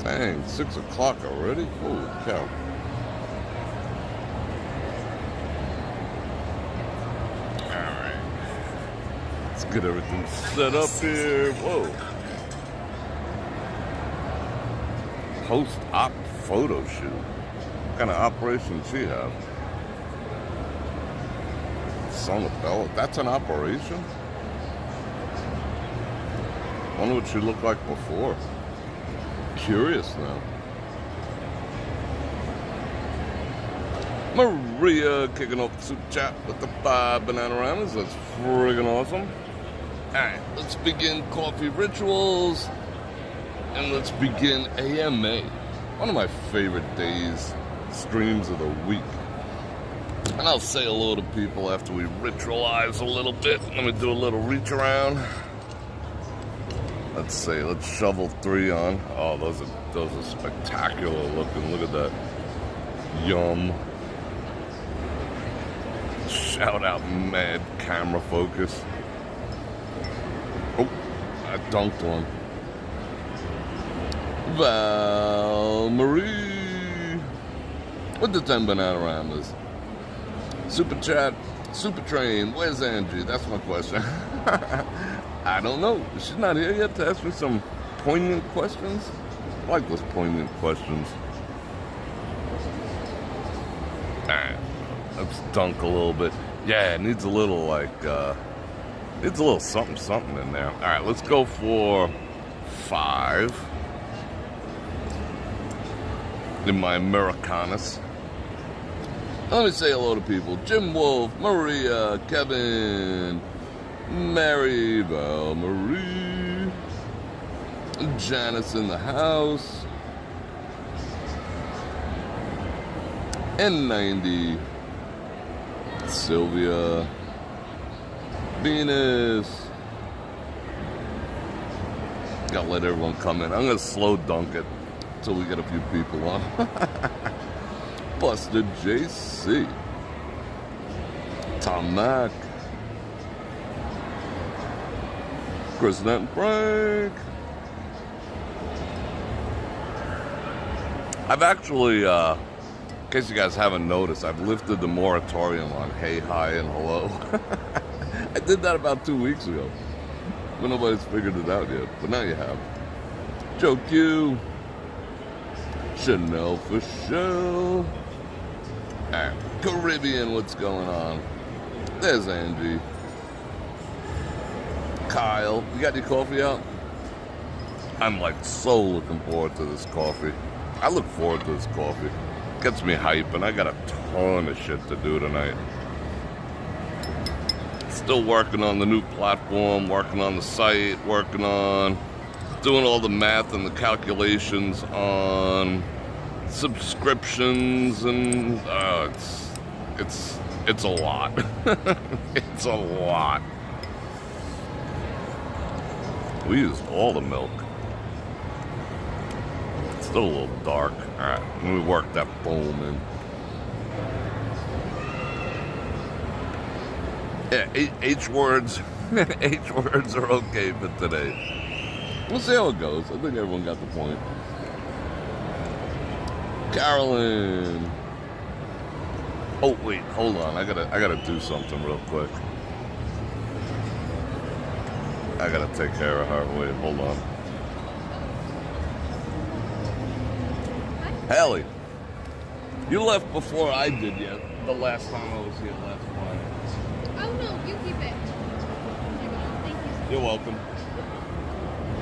Dang, 6 o'clock already? Holy cow. Alright. Let's get everything set up here. Whoa. Post-op photo shoot. What kind of operation does she have? Son of Bella. That's an operation? I wonder what she looked like before. Curious now. Maria kicking off the super chat with the 5 Bananaramas. That's friggin' awesome. Alright, let's begin coffee rituals. And let's begin AMA. One of my favorite days, streams of the week. And I'll say hello to people after we ritualize a little bit. Let me do a little reach around. Let's see, let's shovel 3 on. Oh, those are spectacular looking. Look at that. Yum. Shout out mad camera focus. Oh, I dunked one. Val Marie with the 10 Bananaramas. Super chat, super train, where's Angie? That's my question. I don't know. She's not here yet to ask me some poignant questions. I like those poignant questions. Alright, let's dunk a little bit. Yeah, it needs a little needs a little something in there. Alright, let's go for 5 in my Americanas. Let me say hello to people. Jim Wolf, Maria, Kevin, Mary, Val Marie, Janice in the house, N90, Sylvia, Venus. Gotta let everyone come in. I'm gonna slow dunk it until we get a few people on. Busted JC, Tom Mack, Chris and Frank. I've actually, in case you guys haven't noticed, I've lifted the moratorium on hey, hi, and hello. I did that about 2 weeks ago, but nobody's figured it out yet. But now you have. Joe Q, Chanel for Shell. Alright, Caribbean, what's going on? There's Angie. Kyle, you got your coffee out? I'm like so looking forward to this coffee. I look forward to this coffee. Gets me hype, and I got a ton of shit to do tonight. Still working on the new platform, working on the site, working on doing all the math and the calculations on subscriptions, and it's a lot. It's a lot. We used all the milk. It's still a little dark. Alright, let me work that foam in. Yeah, H words. H words are okay for today. We'll see how it goes. I think everyone got the point. Carolyn. Oh wait, hold on. I gotta do something real quick. I gotta take care of her. Wait, hold on. Hallie, you left before I did yet. The last time I was here last Friday. Oh no, you keep it. Thank you. You're welcome.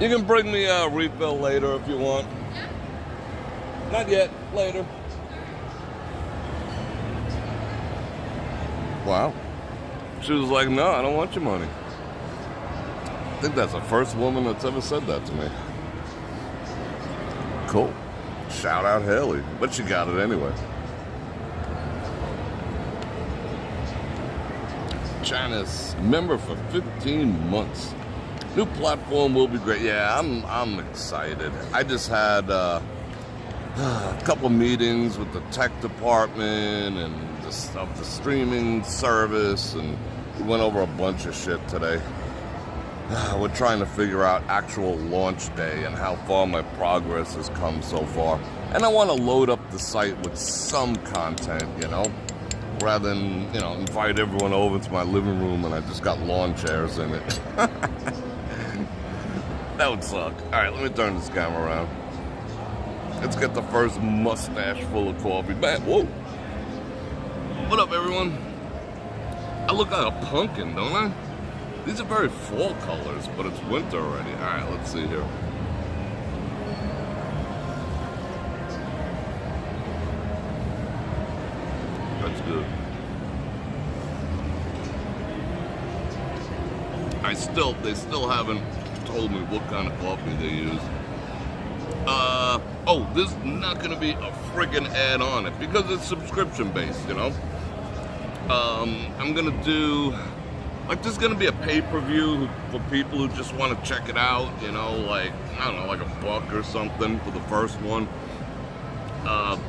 You can bring me a refill later if you want. Yeah? Not yet. Later. Wow. She was like, no, I don't want your money. I think that's the first woman that's ever said that to me. Cool. Shout out Haley. But she got it anyway. Janice, member for 15 months. New platform will be great. Yeah, I'm excited. I just had a couple meetings with the tech department and the streaming service, and we went over a bunch of shit today. we're trying to figure out actual launch day and how far my progress has come so far. And I want to load up the site with some content, you know, rather than, you know, invite everyone over to my living room and I just got lawn chairs in it. That would suck. All right, let me turn this camera around. Let's get the first mustache full of coffee back. Whoa. What up, everyone? I look like a pumpkin, don't I? These are very fall colors, but it's winter already. All right, let's see here. That's good. They still haven't told me what kind of coffee they use. Oh, there's not gonna be a friggin' ad on it because it's subscription based, you know? I'm gonna do, like, there's gonna be a pay-per-view for people who just want to check it out, you know, like, I don't know, like $1 or something for the first one.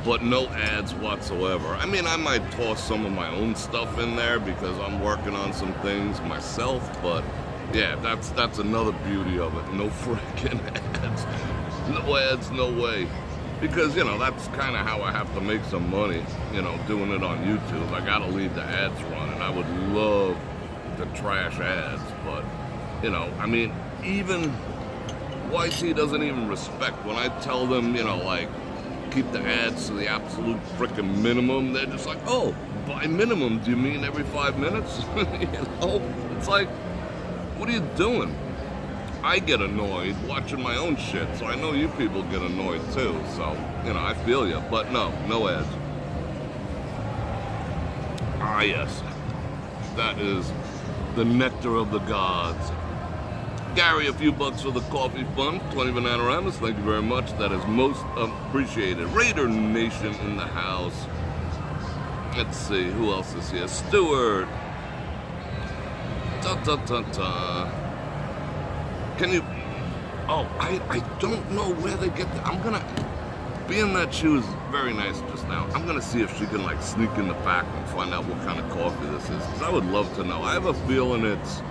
But no ads whatsoever. I mean, I might toss some of my own stuff in there because I'm working on some things myself, but yeah, that's another beauty of it. No freaking ads. No ads, no way. Because, you know, that's kind of how I have to make some money, you know, doing it on YouTube. I gotta leave the ads running. I would love to trash ads, but, you know, I mean, even YT doesn't even respect when I tell them, you know, like, keep the ads to the absolute freaking minimum. They're just like, oh, by minimum, do you mean every 5 minutes? You know, it's like, what are you doing? I get annoyed watching my own shit, so I know you people get annoyed too. So, you know, I feel you, but no ads. Ah, yes, that is the nectar of the gods. Gary, a few bucks for the coffee fund, 20 Bananaramas, thank you very much. That is most appreciated. Raider Nation in the house. Let's see, who else is here? Stewart. Can you, oh, I don't know where they get the, I'm gonna, being that she was very nice just now, I'm gonna see if she can like sneak in the back and find out what kind of coffee this is, because I would love to know. I have a feeling it's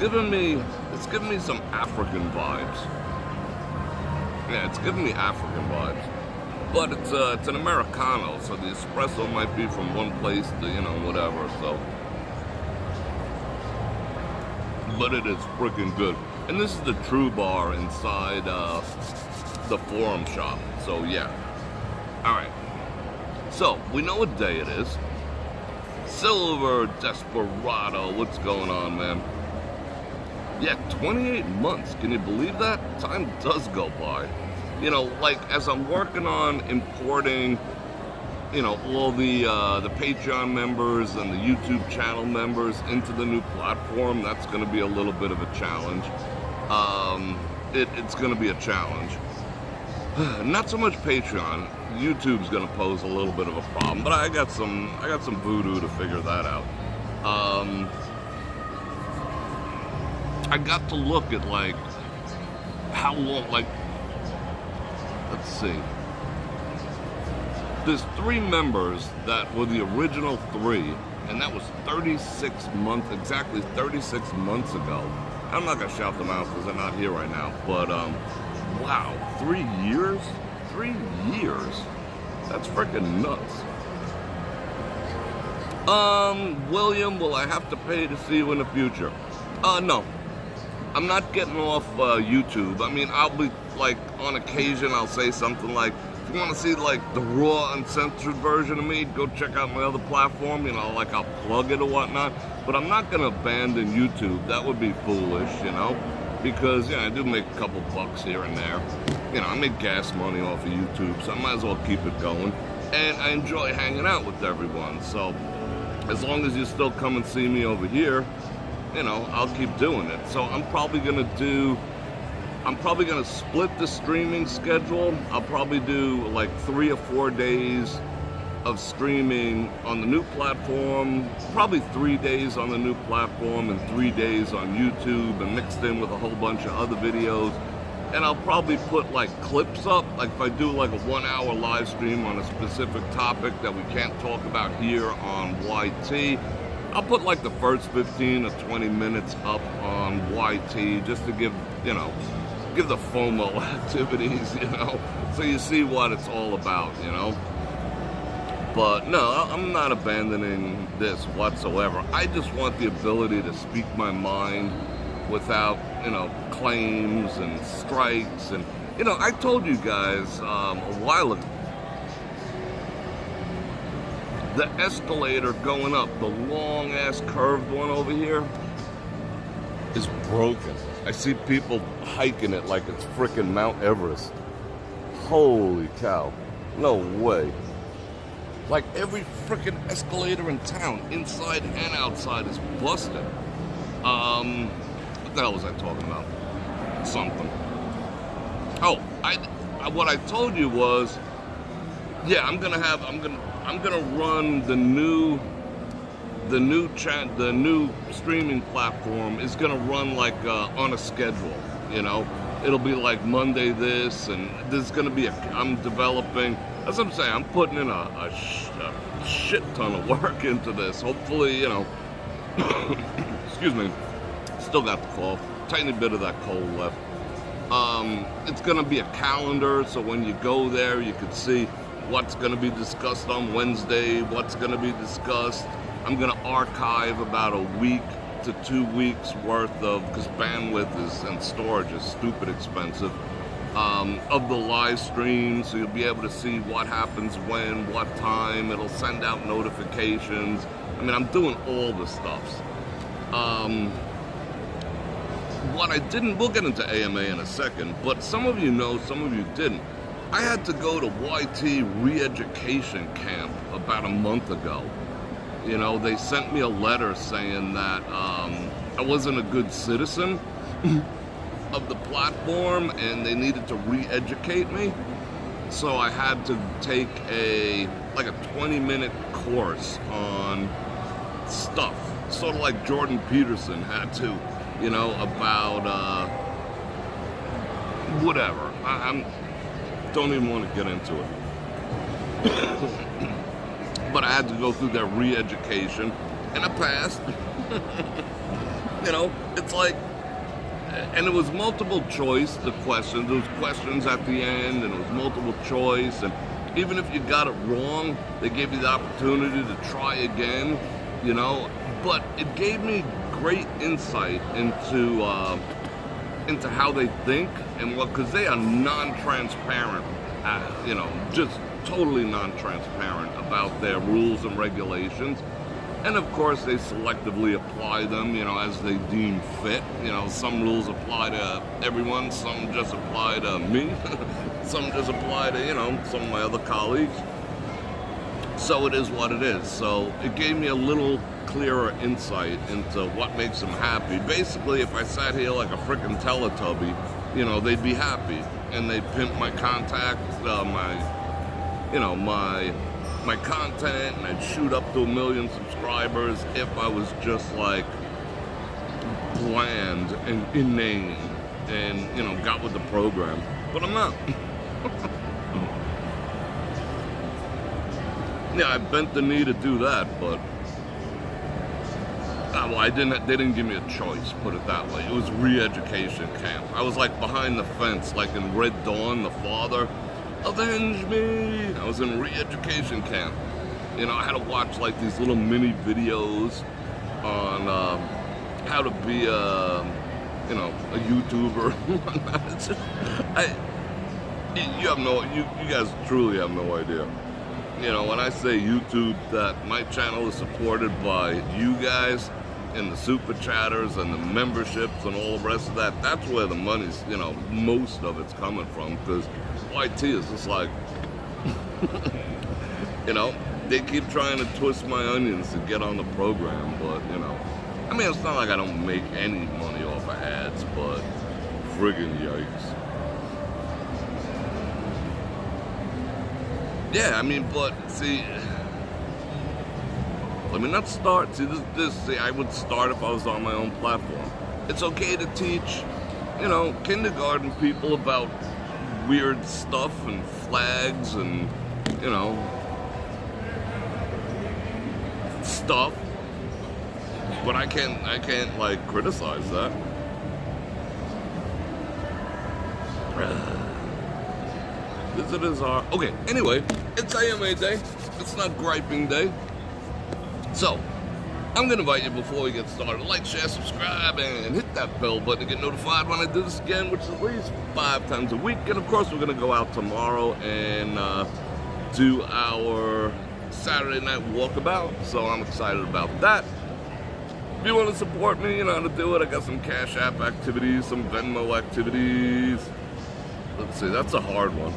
giving me some African vibes. Yeah, it's giving me African vibes. But it's an Americano, so the espresso might be from one place to, you know, whatever, so. But it is freaking good. And this is the True Bar inside the Forum shop, so yeah. Alright, so we know what day it is. Silver Desperado, what's going on, man? Yeah, 28 months, can you believe that? Time does go by. You know, like, as I'm working on importing, you know, all the Patreon members and the YouTube channel members into the new platform, that's going to be a little bit of a challenge. It's going to be a challenge. Not so much Patreon. YouTube's going to pose a little bit of a problem, but I got some voodoo to figure that out. I got to look at, like, how long, like, let's see. There's 3 members that were the original 3, and that was 36 months, exactly 36 months ago. I'm not gonna shout them out because they're not here right now, but wow, 3 years? 3 years? That's freaking nuts. William, will I have to pay to see you in the future? No. I'm not getting off YouTube. I mean, I'll be, like, on occasion, I'll say something like, if you want to see, like, the raw, uncensored version of me, go check out my other platform, you know, like, I'll plug it or whatnot. But I'm not going to abandon YouTube. That would be foolish, you know, because, yeah, I do make a couple bucks here and there. You know, I make gas money off of YouTube, so I might as well keep it going. And I enjoy hanging out with everyone, so as long as you still come and see me over here, you know, I'll keep doing it. So I'm probably gonna split the streaming schedule. I'll probably do like 3 or 4 days of streaming on the new platform, probably 3 days on the new platform and 3 days on YouTube, and mixed in with a whole bunch of other videos. And I'll probably put like clips up, like if I do like a 1-hour live stream on a specific topic that we can't talk about here on YT, I'll put like the first 15 or 20 minutes up on YT just to give the FOMO activities, so you see what it's all about, But no, I'm not abandoning this whatsoever. I just want the ability to speak my mind without, claims and strikes. And, I told you guys a while ago, the escalator going up, the long-ass curved one over here, is broken. I see people hiking it like it's frickin' Mount Everest. Holy cow. No way. Like every frickin' escalator in town, inside and outside, is busted. What the hell was I talking about? Something. Oh, what I told you was, yeah, I'm gonna run the new streaming platform is gonna run like on a schedule. It'll be like Monday this, and there's gonna be I'm developing. As I'm saying, I'm putting in a shit ton of work into this. Hopefully, excuse me, still got the cough, tiny bit of that cold left. It's gonna be a calendar, so when you go there, you can see what's gonna be discussed on Wednesday, what's gonna be discussed. I'm gonna archive about a week to 2 weeks worth of, because bandwidth and storage is stupid expensive, of the live stream, so you'll be able to see what happens when, what time. It'll send out notifications. I mean, I'm doing all the stuffs. What I didn't, we'll get into AMA in a second, but some of you know, some of you didn't. I had to go to YT re-education camp about a month ago. They sent me a letter saying that I wasn't a good citizen of the platform and they needed to re-educate me. So I had to take a 20-minute course on stuff, sort of like Jordan Peterson had to, about whatever. I don't even want to get into it. But I had to go through that re-education, and I passed. It's like, and it was multiple choice, the questions. There was questions at the end, and it was multiple choice, and even if you got it wrong, they gave you the opportunity to try again, But it gave me great insight into how they think and because they are non-transparent, just totally non-transparent about their rules and regulations. And of course they selectively apply them, as they deem fit. Some rules apply to everyone, some just apply to me, some just apply to, some of my other colleagues. So it is what it is. So it gave me a little clearer insight into what makes them happy. Basically, if I sat here like a frickin' Teletubby, they'd be happy. And they'd pimp my contact, my content, and I'd shoot up to 1 million subscribers if I was just like bland and inane and, got with the program. But I'm not. Yeah, I bent the knee to do that, but they didn't give me a choice, put it that way. It was re-education camp. I was like behind the fence, like in Red Dawn, the father. Avenge me! I was in re-education camp. I had to watch like these little mini videos on how to be a YouTuber. You guys truly have no idea. When I say YouTube, that my channel is supported by you guys and the super chatters and the memberships and all the rest of that, that's where the money's, most of it's coming from, because YT is just like, they keep trying to twist my onions to get on the program, but, I mean, it's not like I don't make any money off of ads, but friggin' yikes. Yeah, I mean, but, see, let me not start. See, see, I would start if I was on my own platform. It's okay to teach, kindergarten people about weird stuff and flags and, stuff. But I can't like criticize that. Visitors are okay. Anyway, it's AMA day. It's not griping day. So I'm gonna invite you before we get started. Like, share, subscribe, and hit that bell button to get notified when I do this again, which is at least 5 times a week. And of course, we're gonna go out tomorrow and do our Saturday night walkabout. So I'm excited about that. If you want to support me, you know how to do it. I got some Cash App activities, some Venmo activities. Let's see, that's a hard one.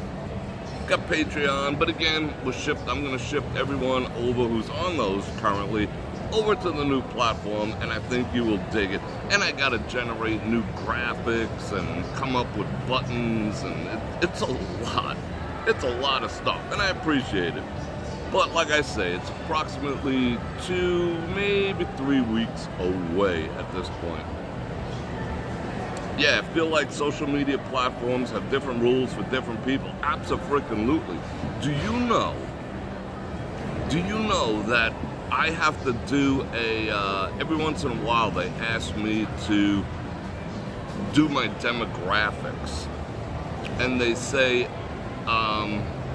Got Patreon, but again, I'm going to shift everyone over who's on those currently over to the new platform, and I think you will dig it. And I got to generate new graphics and come up with buttons, and it's a lot. It's a lot of stuff, and I appreciate it. But like I say, it's approximately 2, maybe 3 weeks away at this point. Yeah, I feel like social media platforms have different rules for different people. Abso-freaking-lutely. Do you know that I have to do every once in a while they ask me to do my demographics. And they say,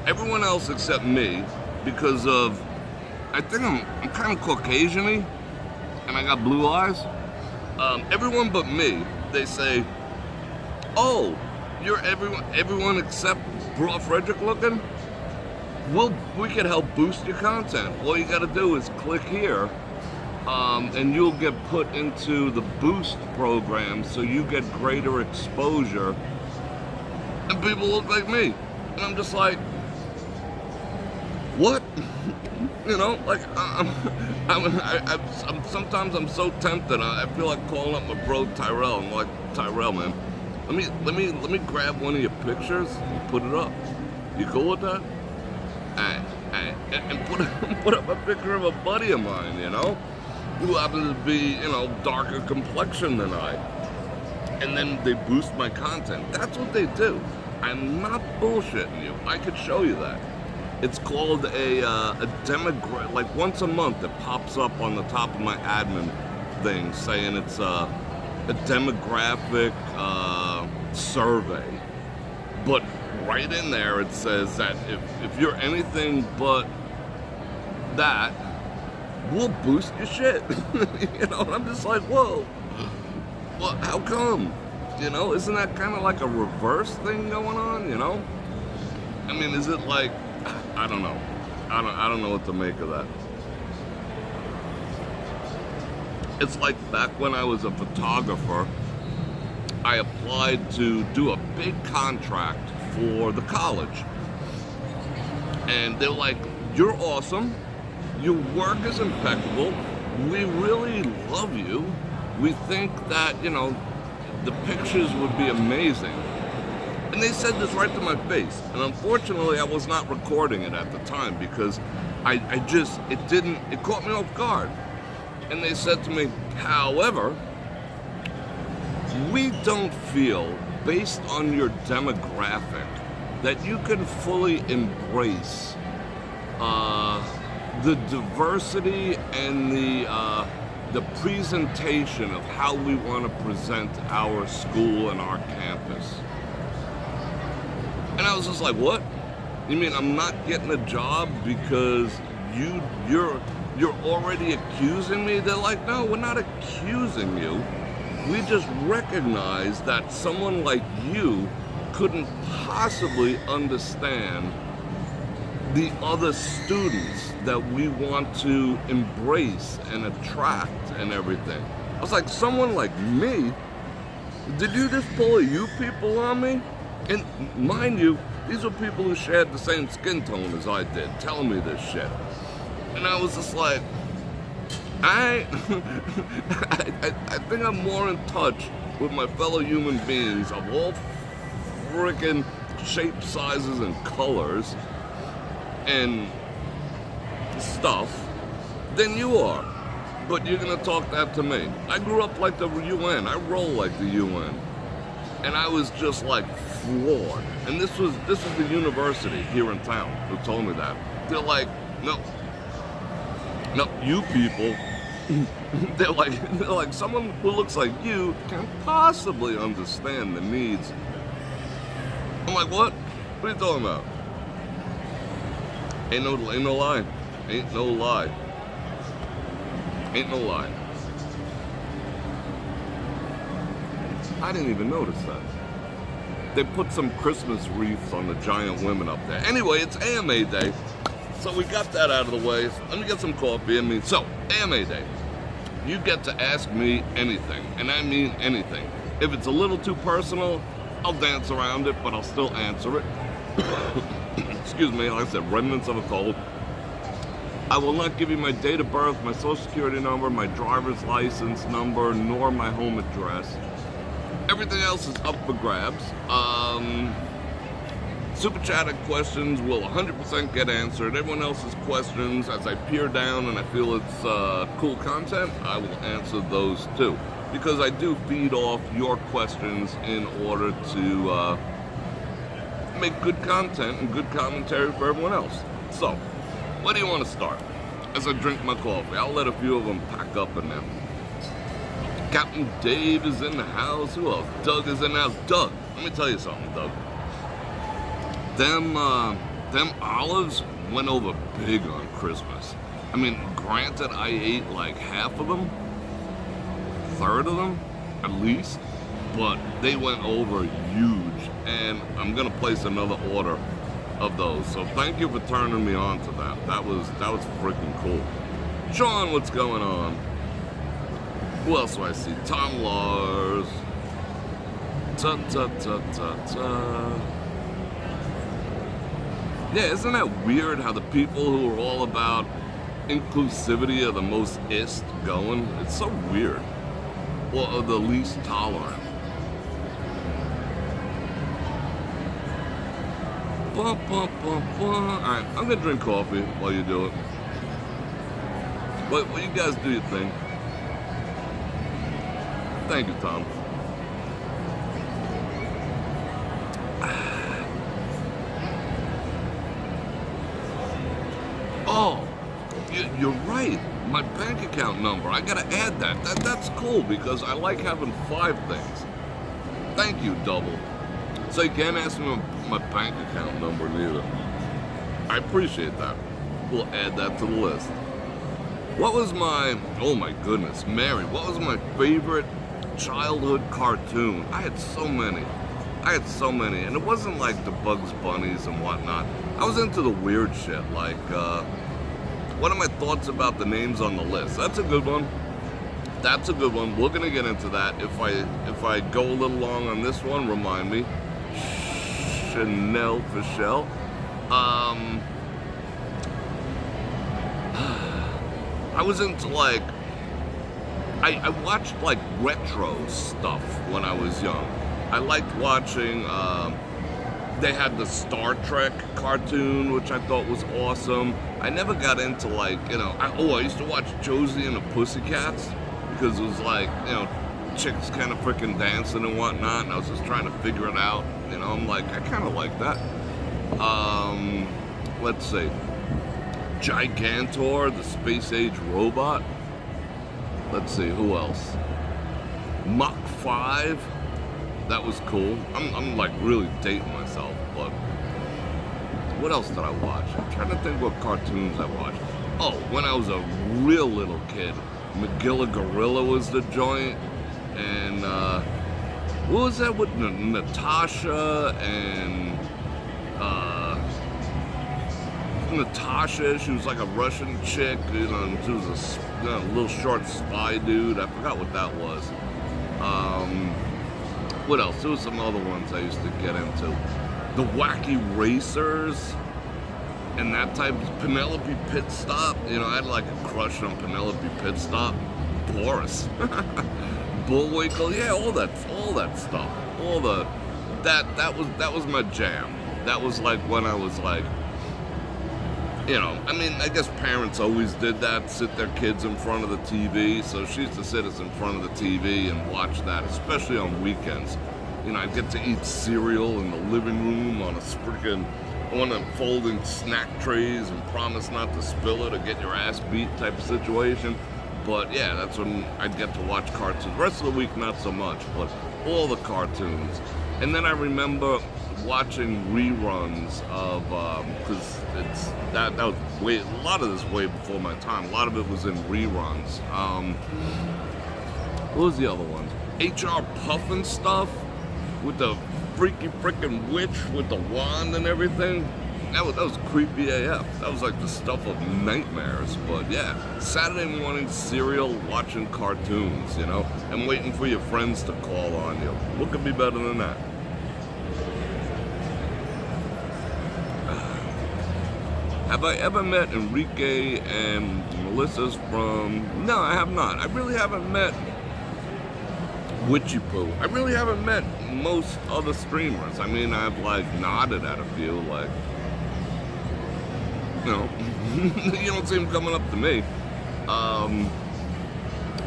everyone else except me, because of, I think I'm kind of Caucasian-y, and I got blue eyes. Everyone but me, they say, oh, you're everyone except Bror Fredrik looking? Well, we can help boost your content. All you gotta do is click here, and you'll get put into the boost program so you get greater exposure, and people look like me. And I'm just like, what? You know, like, I'm sometimes I'm so tempted. I feel like calling up my bro Tyrell. I'm like, Tyrell, man, let me grab one of your pictures and put it up. You cool with that? And put up a picture of a buddy of mine, you know, who happens to be, you know, darker complexion than I. And then they boost my content. That's what they do. I'm not bullshitting you. I could show you that. It's called a demographic. Like once a month, it pops up on the top of my admin thing saying it's a demographic survey. But right in there, it says that if you're anything but that, we'll boost your shit. You know, and I'm just like, whoa. Well, how come? You know, isn't that kind of like a reverse thing going on? You know, I mean, is it like? I don't know. I don't know what to make of that. It's like back when I was a photographer, I applied to do a big contract for the college. And they're like, you're awesome. Your work is impeccable. We really love you. We think that, you know, the pictures would be amazing. And they said this right to my face. And unfortunately, I was not recording it at the time because it caught me off guard. And they said to me, however, we don't feel, based on your demographic, that you can fully embrace the diversity and the presentation of how we want to present our school and our campus. And I was just like, what? You mean I'm not getting a job because you're already accusing me? They're like, no, we're not accusing you. We just recognize that someone like you couldn't possibly understand the other students that we want to embrace and attract and everything. I was like, someone like me? Did you just pull a you people on me? And mind you, these were people who shared the same skin tone as I did, telling me this shit. And I was just like, I think I'm more in touch with my fellow human beings of all freaking shapes, sizes, and colors and stuff than you are. But you're gonna talk that to me. I grew up like the UN. I roll like the UN. And I was just like floored. And this was the university here in town who told me that. They're like, no, you people they're like someone who looks like you can possibly understand the needs. I'm like, what? What are you talking about? Ain't no lie. Ain't no lie. Ain't no lie. I didn't even notice that. They put some Christmas wreaths on the giant women up there. Anyway, it's AMA Day, so we got that out of the way. Let me get some coffee. So, AMA Day. You get to ask me anything, and I mean anything. If it's a little too personal, I'll dance around it, but I'll still answer it. Excuse me, like I said, remnants of a cold. I will not give you my date of birth, my social security number, my driver's license number, nor my home address. Everything else is up for grabs. Super chat questions will 100% get answered. Everyone else's questions, as I peer down and I feel it's cool content, I will answer those too. Because I do feed off your questions in order to make good content and good commentary for everyone else. So, where do you want to start? As I drink my coffee, I'll let a few of them pack up in there. Captain Dave is in the house. Who else? Doug is in the house. Doug, let me tell you something, Doug. Them olives went over big on Christmas. I mean, granted, I ate like half of them, third of them, at least, but they went over huge, and I'm gonna place another order of those. So thank you for turning me on to that. That was freaking cool. Sean, what's going on? Who else do I see? Tom Lars. Yeah, isn't that weird how the people who are all about inclusivity are the most ist going? It's so weird. Or the least tolerant. Alright, I'm gonna drink coffee while you do it. But you guys do your thing. Thank you, Tom. Oh, you're right. My bank account number. I gotta add that. That's cool because I like having 5 things. Thank you, Double. So you can't ask me my bank account number neither. I appreciate that. We'll add that to the list. What was my, oh my goodness, Mary, what was my favorite childhood cartoon? I had so many, and it wasn't like the Bugs Bunnies and whatnot. I was into the weird shit, like, what are my thoughts about the names on the list? That's a good one. We're gonna get into that. If I go a little long on this one, remind me. Chanel Fischel. I was into like, I watched like retro stuff when I was young. I liked watching, they had the Star Trek cartoon, which I thought was awesome. I never got into like, I used to watch Josie and the Pussycats because it was like, chicks kind of freaking dancing and whatnot, and I was just trying to figure it out. I'm like, I kind of like that. Let's see. Gigantor, the space age robot. Let's see, who else? Mach 5. That was cool. I'm like really dating myself, but what else did I watch? I'm trying to think what cartoons I watched. Oh, when I was a real little kid, Magilla Gorilla was the joint, and what was that with Natasha and Natasha? She was like a Russian chick, she was a little short spy dude. I forgot what that was. What else? There was some other ones I used to get into. The Wacky Racers and that type of Penelope Pitstop. I had like a crush on Penelope Pitstop. Boris. Bullwinkle, yeah, all that stuff. That was my jam. That was like when I was like, I guess parents always did that, sit their kids in front of the TV. So she used to sit us in front of the TV and watch that, especially on weekends. I'd get to eat cereal in the living room on one of them folding snack trays and promise not to spill it or get your ass beat type of situation. But yeah, that's when I'd get to watch cartoons. The rest of the week, not so much, but all the cartoons. And then I remember watching reruns of, because that was way, a lot of this way before my time. A lot of it was in reruns. What was the other ones? HR Puffin stuff with the freaky freaking witch with the wand and everything. That was creepy AF. That was like the stuff of nightmares. But yeah, Saturday morning cereal, watching cartoons, you know, and waiting for your friends to call on you. What could be better than that? Have I ever met Enrique and Melissa's from... No, I have not. I really haven't met Witchy Poo. I really haven't met most other streamers. I mean, I've like nodded at a few, like... You know, you don't see them coming up to me.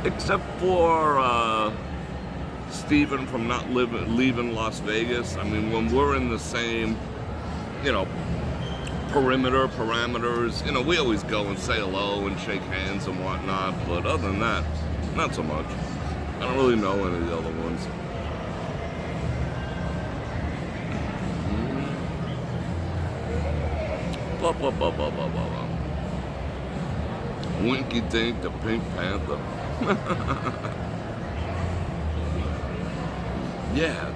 Except for Steven from not leaving Las Vegas. I mean, when we're in the same, you know, parameters, you know, we always go and say hello and shake hands and whatnot. But other than that, not so much. I don't really know any of the other ones. Winky Dink, the Pink Panther. Yeah.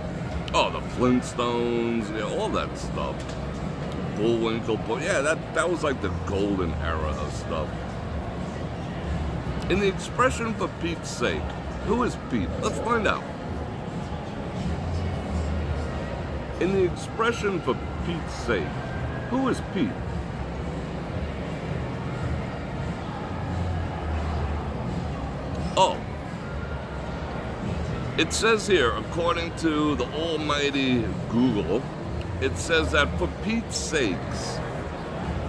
Oh, the Flintstones, yeah, all that stuff. Bullwinkle, but yeah, that was like the golden era of stuff. In the expression for Pete's sake, who is Pete? Let's find out. In the expression for Pete's sake, who is Pete? Oh, it says here, according to the almighty Google, it says that for Pete's sakes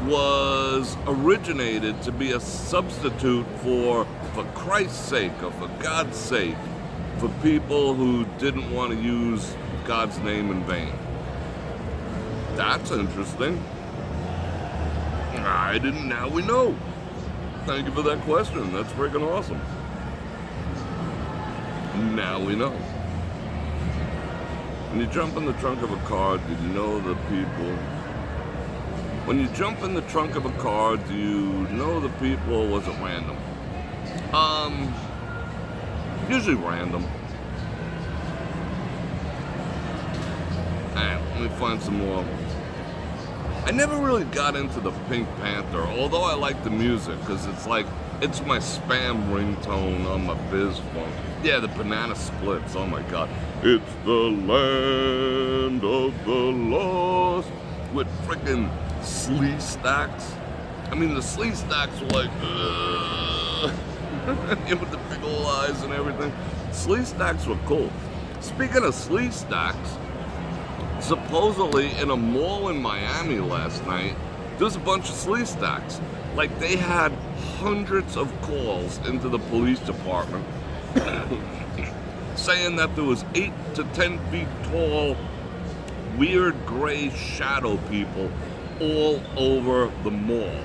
was originated to be a substitute for Christ's sake or for God's sake for people who didn't want to use God's name in vain. That's interesting. I didn't, now we know. Thank you for that question. That's freaking awesome. Now we know. When you jump in the trunk of a car, did you know the people? When you jump in the trunk of a car, do you know the people, or was it random? Usually random. Alright, let me find some more. I never really got into the Pink Panther, although I like the music, because it's like, it's my spam ringtone on my biz phone. Yeah, the Banana Splits, oh my god. It's the land of the lost, with frickin' Slee Stacks. I mean, the Slee Stacks were like, with the big old eyes and everything. Slee Stacks were cool. Speaking of Slee Stacks, supposedly in a mall in Miami last night, there's a bunch of Slee Stacks. Like, they had hundreds of calls into the police department saying that there was 8 to 10 feet tall, weird gray shadow people all over the mall.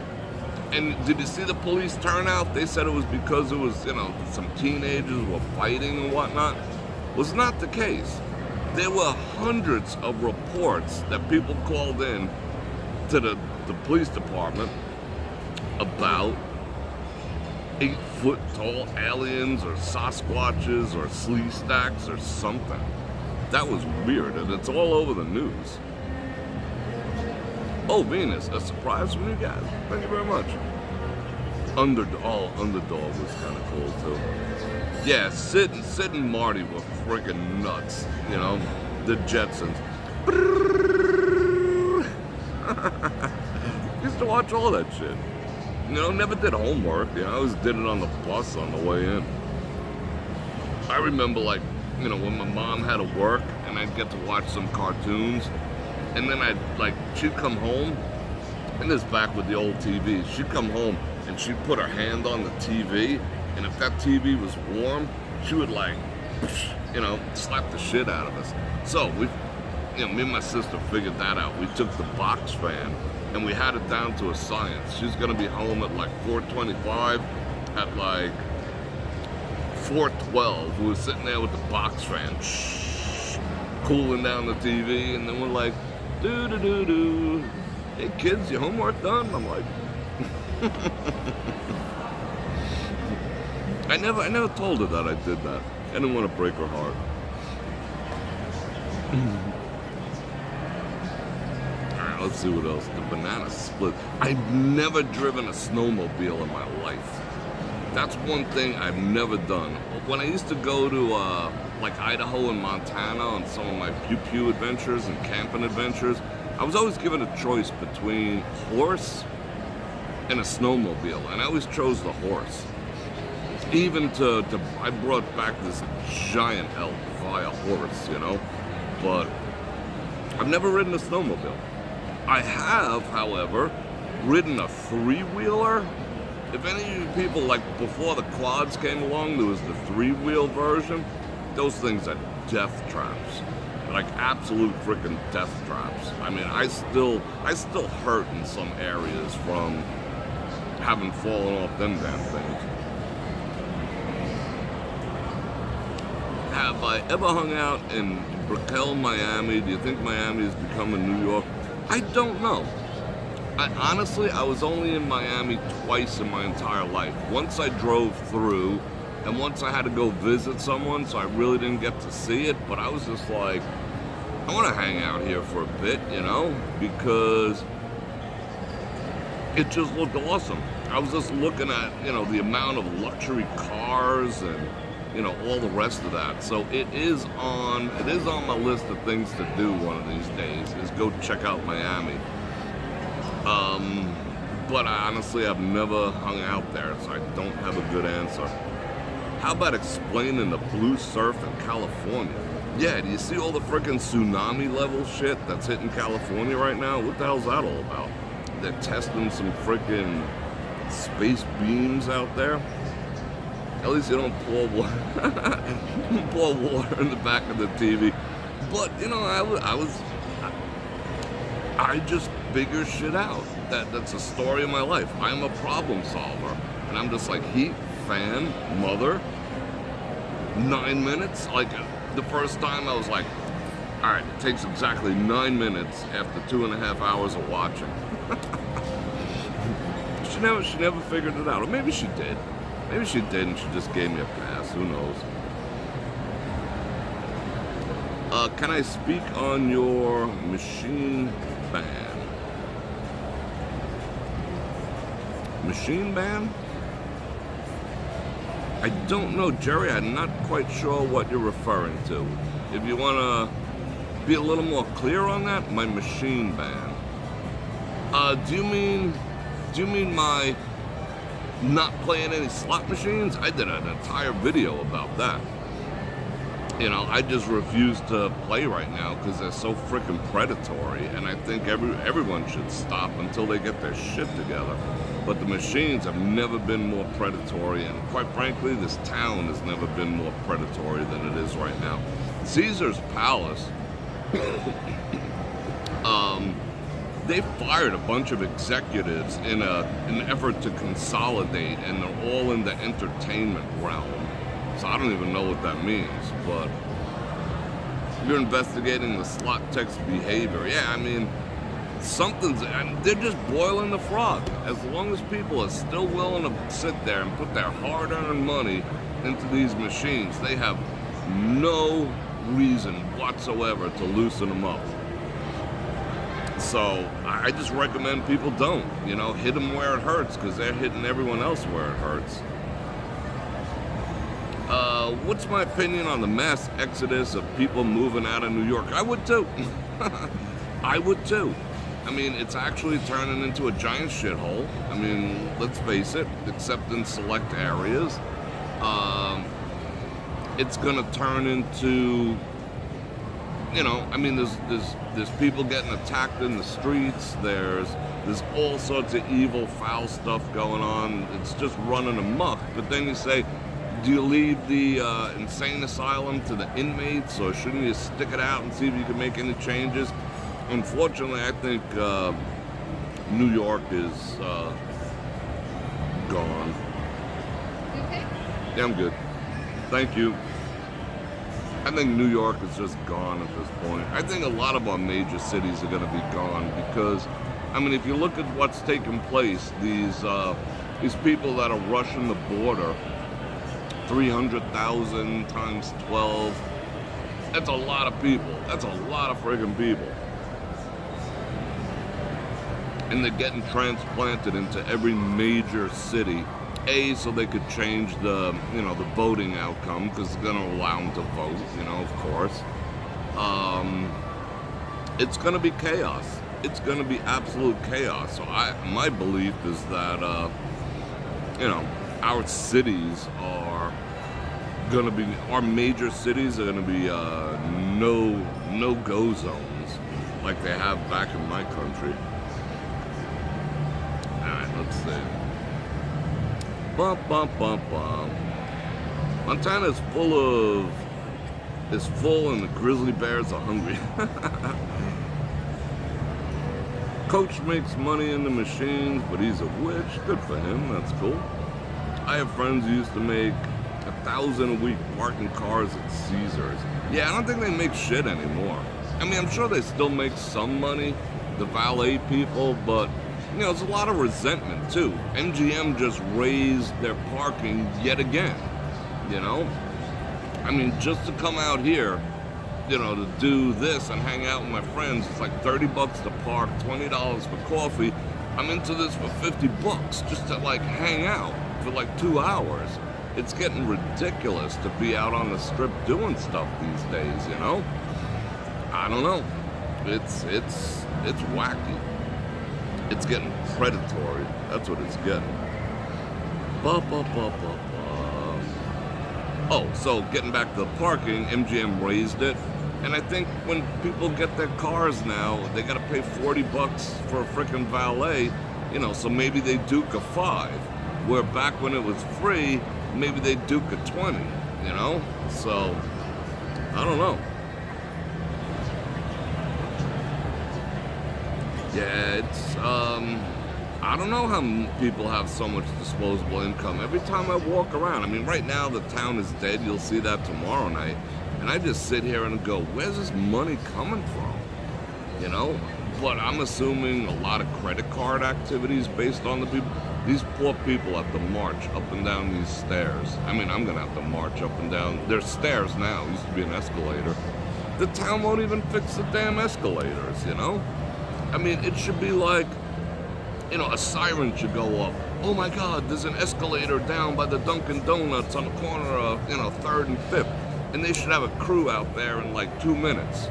And did you see the police turnout? They said it was because it was, you know, some teenagers were fighting and whatnot. Was not the case. There were hundreds of reports that people called in to the police department about 8-foot tall aliens or Sasquatches or Slee Stacks or something. That was weird, and it's all over the news. Oh, Venus, a surprise from you guys. Thank you very much. Underdog was kind of cool too. Yeah, Sid and Marty were freaking nuts. You know, the Jetsons. Used to watch all that shit. You know, never did homework. You know, I always did it on the bus on the way in. I remember, like, you know, when my mom had to work and I'd get to watch some cartoons, and then she'd come home, and this back with the old TV, she'd come home and she'd put her hand on the TV, and if that TV was warm, she would, like, you know, slap the shit out of us. So we, you know, me and my sister figured that out. We took the box fan and we had it down to a science. She's gonna be home at like 4:25. At like 4:12. We were sitting there with the box fan, cooling down the TV, and then we're like, do. Hey kids, your homework done? I'm like, I never told her that I did that. I didn't want to break her heart. Alright, let's see what else. The banana split. I've never driven a snowmobile in my life. That's one thing I've never done. When I used to go to like Idaho and Montana on some of my pew adventures and camping adventures, I was always given a choice between horse and a snowmobile, and I always chose the horse. Even I brought back this giant elk via horse, you know, but I've never ridden a snowmobile. I have, however, ridden a three-wheeler. If any of you people, like before the quads came along, there was the three-wheel version. Those things are death traps, like absolute freaking death traps. I mean, I still hurt in some areas from having fallen off them damn things. Have I ever hung out in Brickell, Miami? Do you think Miami is becoming New York? I don't know. Honestly, I was only in Miami twice in my entire life. Once I drove through, and once I had to go visit someone, so I really didn't get to see it, but I was just like, I want to hang out here for a bit, you know, because it just looked awesome. I was just looking at, you know, the amount of luxury cars and, you know, all the rest of that. So it is on my list of things to do one of these days, is go check out Miami. But honestly, I've never hung out there, so I don't have a good answer. How about explaining the blue surf in California? Yeah, do you see all the freaking tsunami level shit that's hitting California right now? What the hell's that all about? They're testing some freaking space beams out there. At least you don't pour water in the back of the TV. But, you know, I just figure shit out. That's a story of my life. I'm a problem solver. And I'm just like, heat, fan, mother, 9 minutes. Like, the first time I was like, all right, it takes exactly 9 minutes after 2.5 hours of watching. She never figured it out. Or maybe she did. Maybe she did and she just gave me a pass. Who knows? Can I speak on your machine ban? Machine ban? I don't know, Jerry. I'm not quite sure what you're referring to. If you want to be a little more clear on that, my machine ban. Do you mean my not playing any slot machines? I did an entire video about that. You know, I just refuse to play right now because they're so freaking predatory, and I think everyone should stop until they get their shit together. But the machines have never been more predatory, and quite frankly, this town has never been more predatory than it is right now. Caesar's Palace, they fired a bunch of executives in an effort to consolidate, and they're all in the entertainment realm. So I don't even know what that means, but you're investigating the slot tech's behavior. Yeah, I mean, they're just boiling the frog. As long as people are still willing to sit there and put their hard-earned money into these machines, they have no reason whatsoever to loosen them up. So I just recommend people don't, you know, hit them where it hurts, because they're hitting everyone else where it hurts. What's my opinion on the mass exodus of people moving out of New York? I would too. I would too. I mean, it's actually turning into a giant shithole. I mean, let's face it, except in select areas. It's gonna turn into, you know, I mean, there's people getting attacked in the streets. There's all sorts of evil, foul stuff going on. It's just running amok. But then you say, do you leave the insane asylum to the inmates, or shouldn't you stick it out and see if you can make any changes? Unfortunately, I think New York is gone. You okay? Yeah, I'm good. Thank you. I think New York is just gone at this point. I think a lot of our major cities are going to be gone because, I mean, if you look at what's taking place, these people that are rushing the border, 300,000 times 12, that's a lot of people. That's a lot of friggin' people. And they're getting transplanted into every major city. A, so they could change the voting outcome, because it's going to allow them to vote, of course. It's going to be chaos. It's going to be absolute chaos. So my belief is that, our cities are going to be, our major cities are going to be no-go zones, like they have back in my country. All right, let's see. Bum, bum, bum, bum. Montana is full and the grizzly bears are hungry. Coach makes money in the machines, but he's a witch. Good for him, that's cool. I have friends who used to make $1,000 a week parking cars at Caesars. Yeah, I don't think they make shit anymore. I mean, I'm sure they still make some money, the valet people, but there's a lot of resentment too. MGM just raised their parking yet again, I mean, just to come out here, to do this and hang out with my friends, it's like $30 to park, $20 for coffee. I'm into this for $50 just to hang out for 2 hours. It's getting ridiculous to be out on the strip doing stuff these days, I don't know. It's wacky. It's getting predatory. That's what it's getting. Oh, so getting back to the parking, MGM raised it. And I think when people get their cars now, they got to pay $40 for a freaking valet, so maybe they duke a 5. Where back when it was free, maybe they duke a 20, So, I don't know. Yeah, it's, I don't know how people have so much disposable income. Every time I walk around, I mean, right now the town is dead. You'll see that tomorrow night. And I just sit here and go, where's this money coming from? But I'm assuming a lot of credit card activities based on the people. These poor people have to march up and down these stairs. I mean, I'm going to have to march up and down. There's stairs now. It used to be an escalator. The town won't even fix the damn escalators, I mean, it should be like, a siren should go off. Oh my God, there's an escalator down by the Dunkin' Donuts on the corner of, 3rd and 5th. And they should have a crew out there in 2 minutes.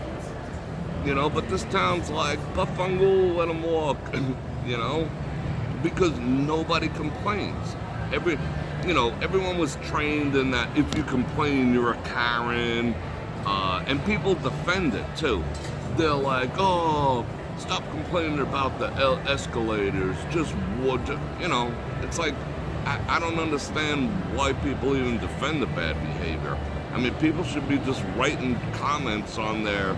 But this town's like, Buffalo, let them walk, because nobody complains. Everyone was trained in that if you complain, you're a Karen, and people defend it too. They're like, oh, stop complaining about the escalators, just wood, it's like, I don't understand why people even defend the bad behavior. I mean, people should be just writing comments on their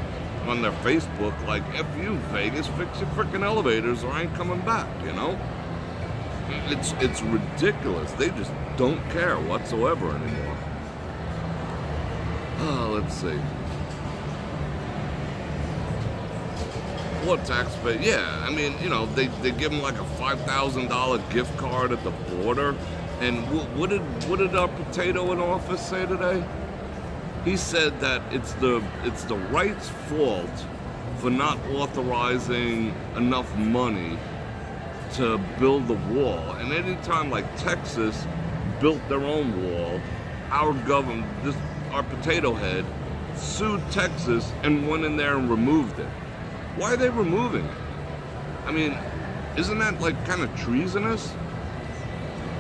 Facebook like, F you, Vegas, fix your freaking elevators or I ain't coming back, It's ridiculous. They just don't care whatsoever anymore. Let's see. What taxpayer? Yeah, I mean, they give them like a $5,000 gift card at the border. And what did our potato in office say today? He said that it's the right's fault for not authorizing enough money to build the wall. And anytime Texas built their own wall, our government, our potato head, sued Texas and went in there and removed it. Why are they removing it? I mean, isn't that kind of treasonous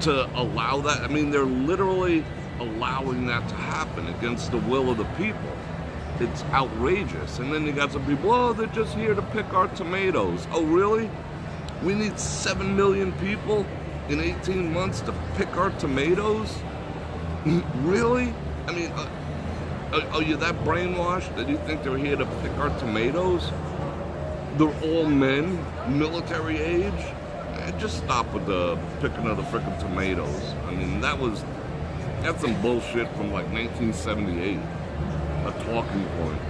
to allow that? I mean, they're literally allowing that to happen against the will of the people. It's outrageous. And then you got some people, oh, they're just here to pick our tomatoes. Oh, really? We need 7 million people in 18 months to pick our tomatoes? Really? I mean, are you that brainwashed that you think they're here to pick our tomatoes? They're all men, military age. Just stop with the picking of the frickin' tomatoes. I mean, that was That's some bullshit from like 1978. A talking point.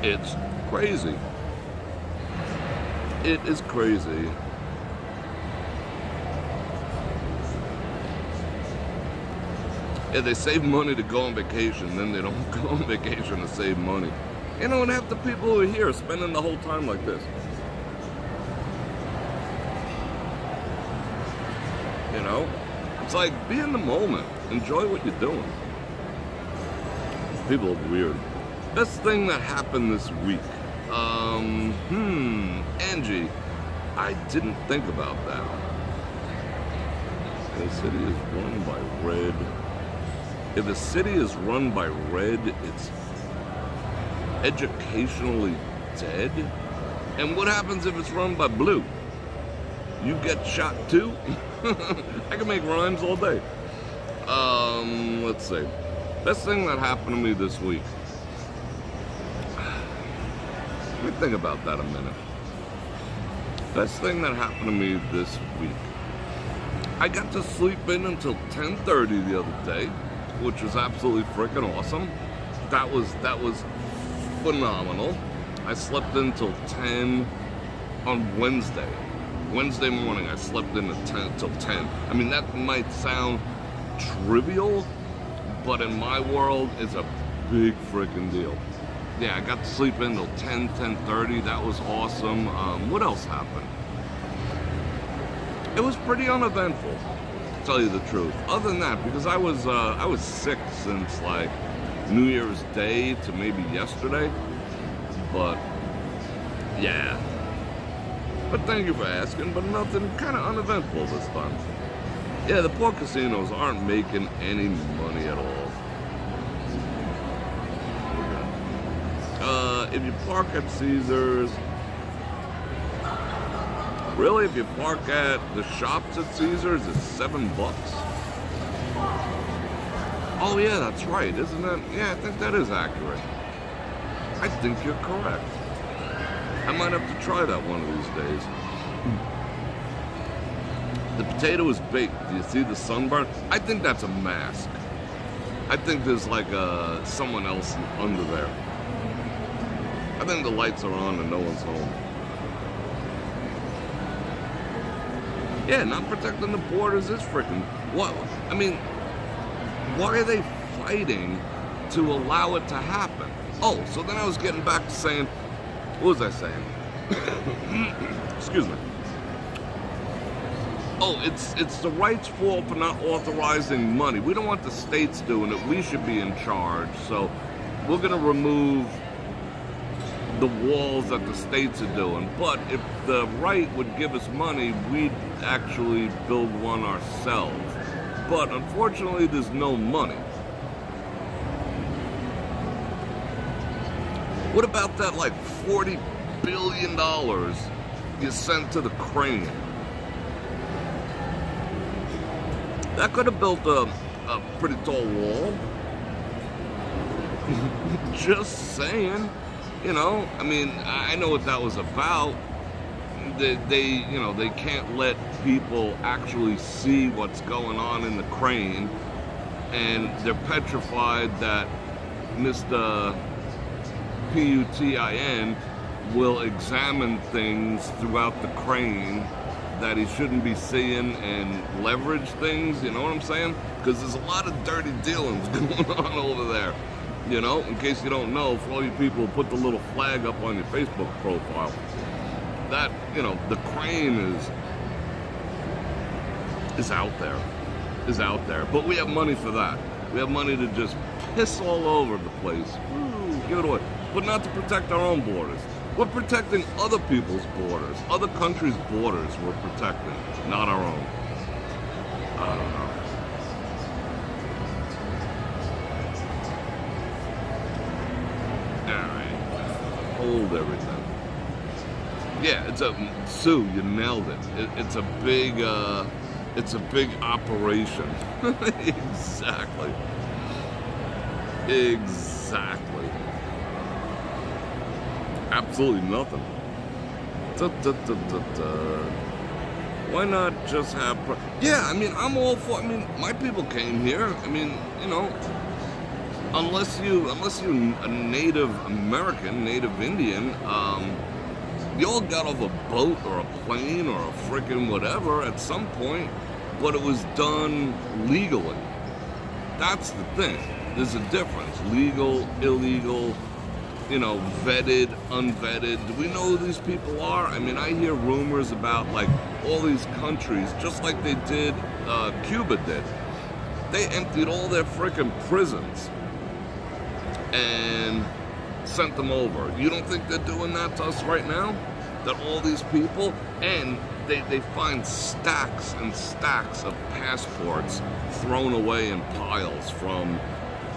It's crazy. It is crazy. Yeah, they save money to go on vacation, then they don't go on vacation to save money. You know, and half the people who are here are spending the whole time like this. You know? It's like, be in the moment. Enjoy what you're doing. People are weird. Best thing that happened this week. Angie, I didn't think about that. The city is run by red. If a city is run by red, it's educationally dead. And what happens if it's run by blue? You get shot too? I can make rhymes all day. Let's see. Best thing that happened to me this week. Let me think about that a minute. Best thing that happened to me this week. I got to sleep in until 10:30 the other day, which was absolutely freaking awesome. That was phenomenal. I slept in until 10 on Wednesday. Wednesday morning, I slept in till 10. I mean, that might sound trivial, but in my world, it's a big freaking deal. Yeah, I got to sleep in till 10:30. That was awesome. What else happened? It was pretty uneventful, to tell you the truth. Other than that, because I was sick since like New Year's Day to maybe yesterday. But yeah. But thank you for asking. But nothing, kind of uneventful this time. Yeah, the poor casinos aren't making any money at all. If you park at Caesars, really, if you park at the shops at Caesars, it's $7. Oh yeah, that's right, isn't it? Yeah, I think that is accurate. I think you're correct. I might have to try that one of these days. The potato is baked. Do you see the sunburn? I think that's a mask. I think there's like someone else under there. I think the lights are on and no one's home. Yeah, not protecting the borders is freaking... What? I mean, why are they fighting to allow it to happen? Oh, so then I was getting back to saying... What was I saying? Excuse me. Oh, it's the right's fault for not authorizing money. We don't want the states doing it. We should be in charge. So we're going to remove the walls that the states are doing. But if the right would give us money, we'd actually build one ourselves. But unfortunately, there's no money. What about that like $40 billion you sent to the crane? That could have built a pretty tall wall. Just saying. You know, I mean, I know what that was about. They can't let people actually see what's going on in the crane, and they're petrified that Mr. Putin will examine things throughout the crane that he shouldn't be seeing and leverage things, you know what I'm saying? Because there's a lot of dirty dealings going on over there. You know, in case you don't know, for all you people who put the little flag up on your Facebook profile, that, you know, the crane is out there. Is out there. But we have money for that. We have money to just piss all over the place. Woo, give it away. But not to protect our own borders. We're protecting other people's borders. Other countries' borders we're protecting, not our own. I don't know. Hold everything. Yeah, Sue, you nailed it. It's a big operation. Exactly. Absolutely nothing. Why not just have... Yeah, I mean, I'm all for... I mean, my people came here. I mean, you know, unless you a Native American, Native Indian, you all got off a boat or a plane or a freaking whatever at some point, but it was done legally. That's the thing. There's a difference. Legal, illegal, you know, vetted, unvetted. Do we know who these people are? I mean, I hear rumors about, like, all these countries, just like they did, Cuba did. They emptied all their freaking prisons and sent them over. You don't think they're doing that to us right now? That all these people, and they find stacks and stacks of passports thrown away in piles from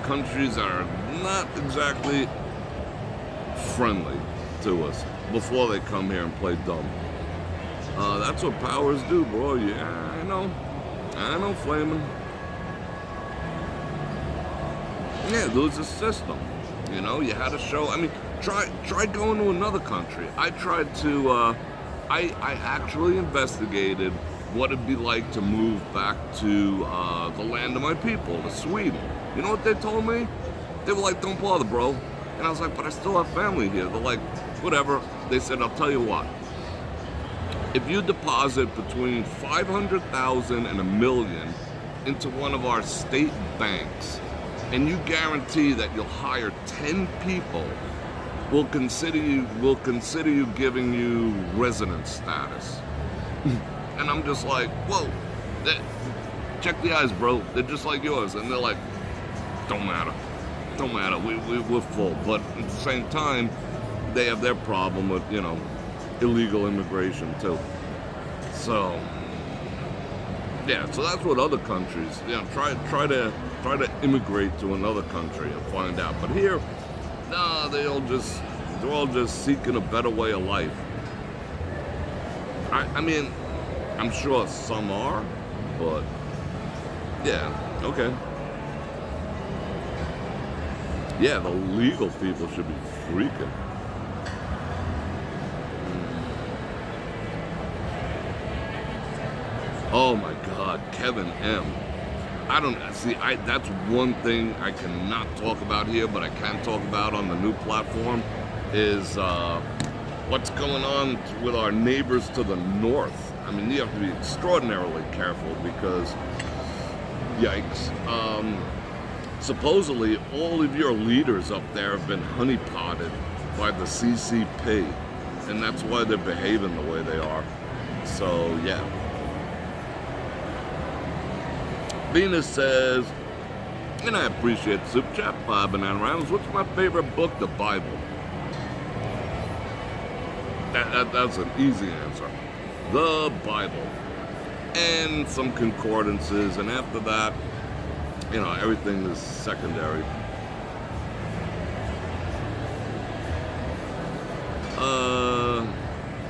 countries that are not exactly friendly to us before they come here and play dumb. That's what powers do, bro. Yeah, I know, Flamin'. Yeah, there was a system. You know, you had to show. I mean, try going to another country. I tried to. I actually investigated what it'd be like to move back to the land of my people, to Sweden. You know what they told me? They were like, "Don't bother, bro." And I was like, "But I still have family here." They're like, "Whatever." They said, "I'll tell you what. If you deposit between 500,000 and $1 million into one of our state banks, and you guarantee that you'll hire 10 people, we'll consider you giving you resident status." And I'm just like, whoa, check the eyes, bro. They're just like yours. And they're like, don't matter. We're full. But at the same time, they have their problem with, you know, illegal immigration too. So, yeah, so that's what other countries, you know, try to immigrate to another country and find out. But here, nah, they're all just seeking a better way of life. I mean, I'm sure some are, but yeah, okay. Yeah, the legal people should be freaking. Oh my God, Kevin M. I don't see. That's one thing I cannot talk about here, but I can talk about on the new platform is what's going on with our neighbors to the north. I mean, you have to be extraordinarily careful because, yikes. Supposedly, all of your leaders up there have been honeypotted by the CCP, and that's why they're behaving the way they are. So, yeah. Venus says, and I appreciate the super chat, Banana Rounds. What's my favorite book? The Bible. That's an easy answer. The Bible. And some concordances, and after that, you know, everything is secondary.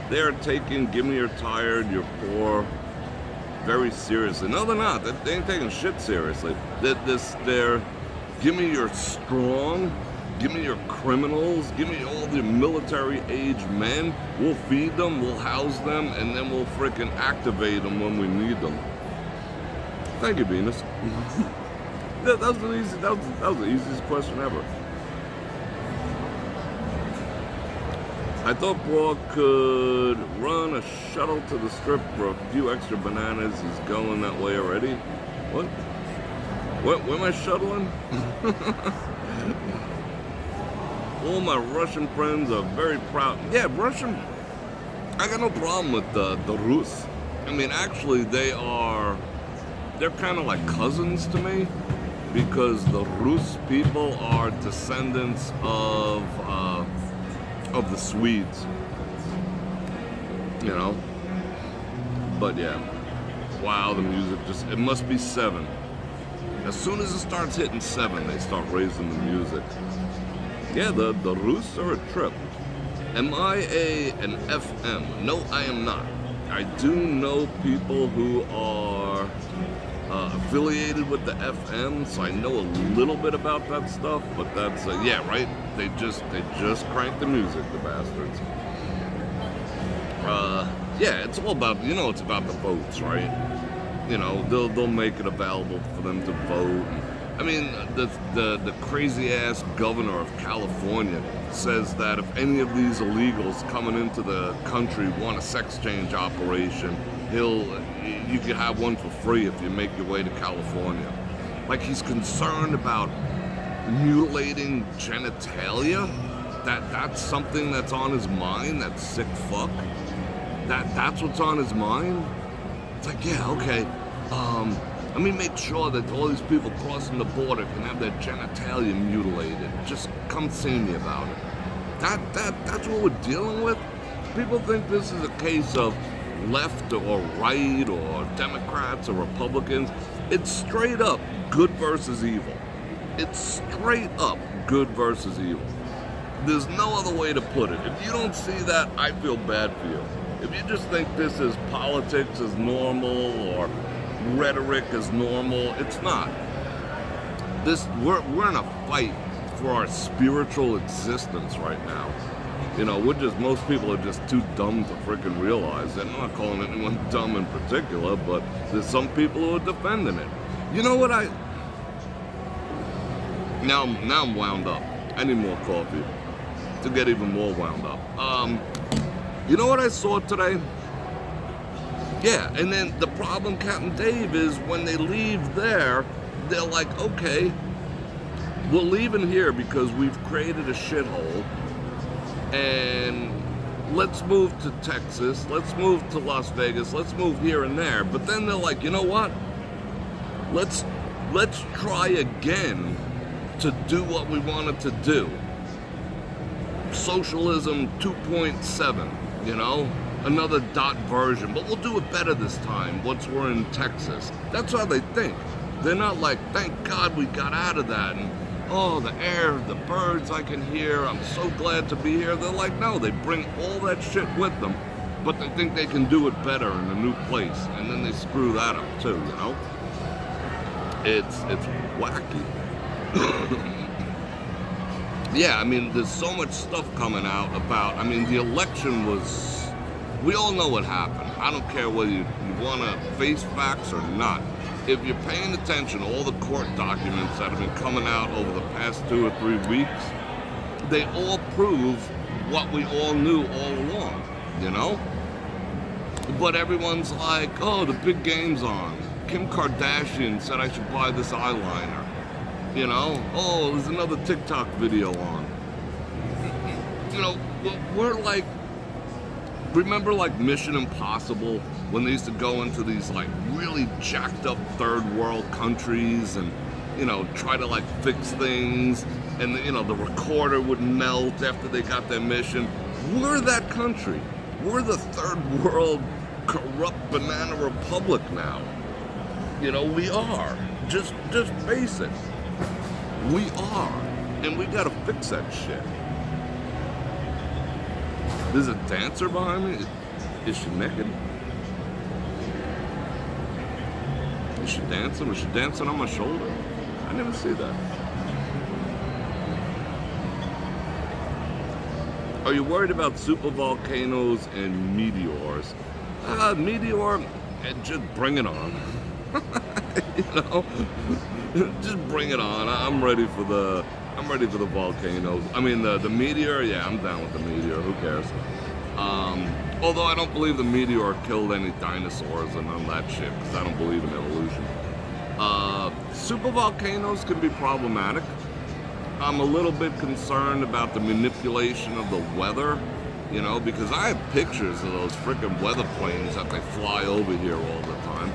They're taking "Give Me Your Tired, You're Poor" very seriously. No, they're not. They ain't taking shit seriously. They're "Give me your strong, give me your criminals, give me all the military-age men. We'll feed them, we'll house them, and then we'll frickin' activate them when we need them." Thank you, Venus. That was the easiest question ever. I thought Bror could run a shuttle to the strip for a few extra bananas. He's going that way already. What? Where am I shuttling? All my Russian friends are very proud. Yeah, Russian. I got no problem with the Rus. I mean, actually, they're kind of like cousins to me, because the Rus people are descendants of the Swedes, you know. But yeah, wow, the music it must be 7. As soon as it starts hitting 7, they start raising the music. Yeah, the Rus are a trip. Am I an FM? No, I am not. I do know people who are affiliated with the FM, so I know a little bit about that stuff, but that's, yeah, right? They just crank the music, the bastards. yeah, it's all about, it's about the votes, right? They'll make it available for them to vote. I mean, the crazy ass governor of California says that if any of these illegals coming into the country want a sex change operation, you could have one for free if you make your way to California. Like, he's concerned about mutilating genitalia. That's something that's on his mind. That sick fuck. That's what's on his mind. It's like, yeah, okay. Let me make sure that all these people crossing the border can have their genitalia mutilated. Just come see me about it. That's what we're dealing with. People think this is a case of left or right or Democrats or Republicans. It's straight up good versus evil. It's straight up good versus evil. There's no other way to put it. If you don't see that, I feel bad for you. If you just think this is politics as normal or rhetoric as normal, it's not. We're in a fight for our spiritual existence right now. Most people are just too dumb to freaking realize that. I'm not calling anyone dumb in particular, but there's some people who are defending it. You know what now I'm wound up. I need more coffee to get even more wound up. You know what I saw today? Yeah, and then the problem, Captain Dave, is when they leave there, they're like, okay, we're leaving here because we've created a shithole, and let's move to Texas, let's move to Las Vegas, let's move here and there. But then they're like, you know what? Let's try again to do what we wanted to do. Socialism 2.7, another dot version, but we'll do it better this time once we're in Texas. That's how they think. They're not like, thank God we got out of that, and oh, the air, the birds I can hear, I'm so glad to be here. They're like, no, they bring all that shit with them, but they think they can do it better in a new place, and then they screw that up too, It's wacky. Yeah, I mean, there's so much stuff coming out about, the election was, we all know what happened. I don't care whether you want to face facts or not. If you're paying attention to all the court documents that have been coming out over the past 2 or 3 weeks, they all prove what we all knew all along, But everyone's like, oh, the big game's on. Kim Kardashian said I should buy this eyeliner. Oh, there's another TikTok video on. We're like, remember like Mission Impossible when they used to go into these like really jacked up third world countries and, try to like fix things, and the recorder would melt after they got their mission. We're that country. We're the third world corrupt banana republic now. We are. Just face it. We are, and we gotta fix that shit. There's a dancer behind me. Is she naked? Is she dancing? Was she dancing on my shoulder? I never see that. Are you worried about super volcanoes and meteors? Meteor, just bring it on. Just bring it on. I'm ready for the volcanoes. The meteor, yeah, I'm down with the meteor. Who cares? Although I don't believe the meteor killed any dinosaurs and none of that shit, because I don't believe in evolution. Super volcanoes can be problematic. I'm a little bit concerned about the manipulation of the weather, because I have pictures of those freaking weather planes that they fly over here all the time.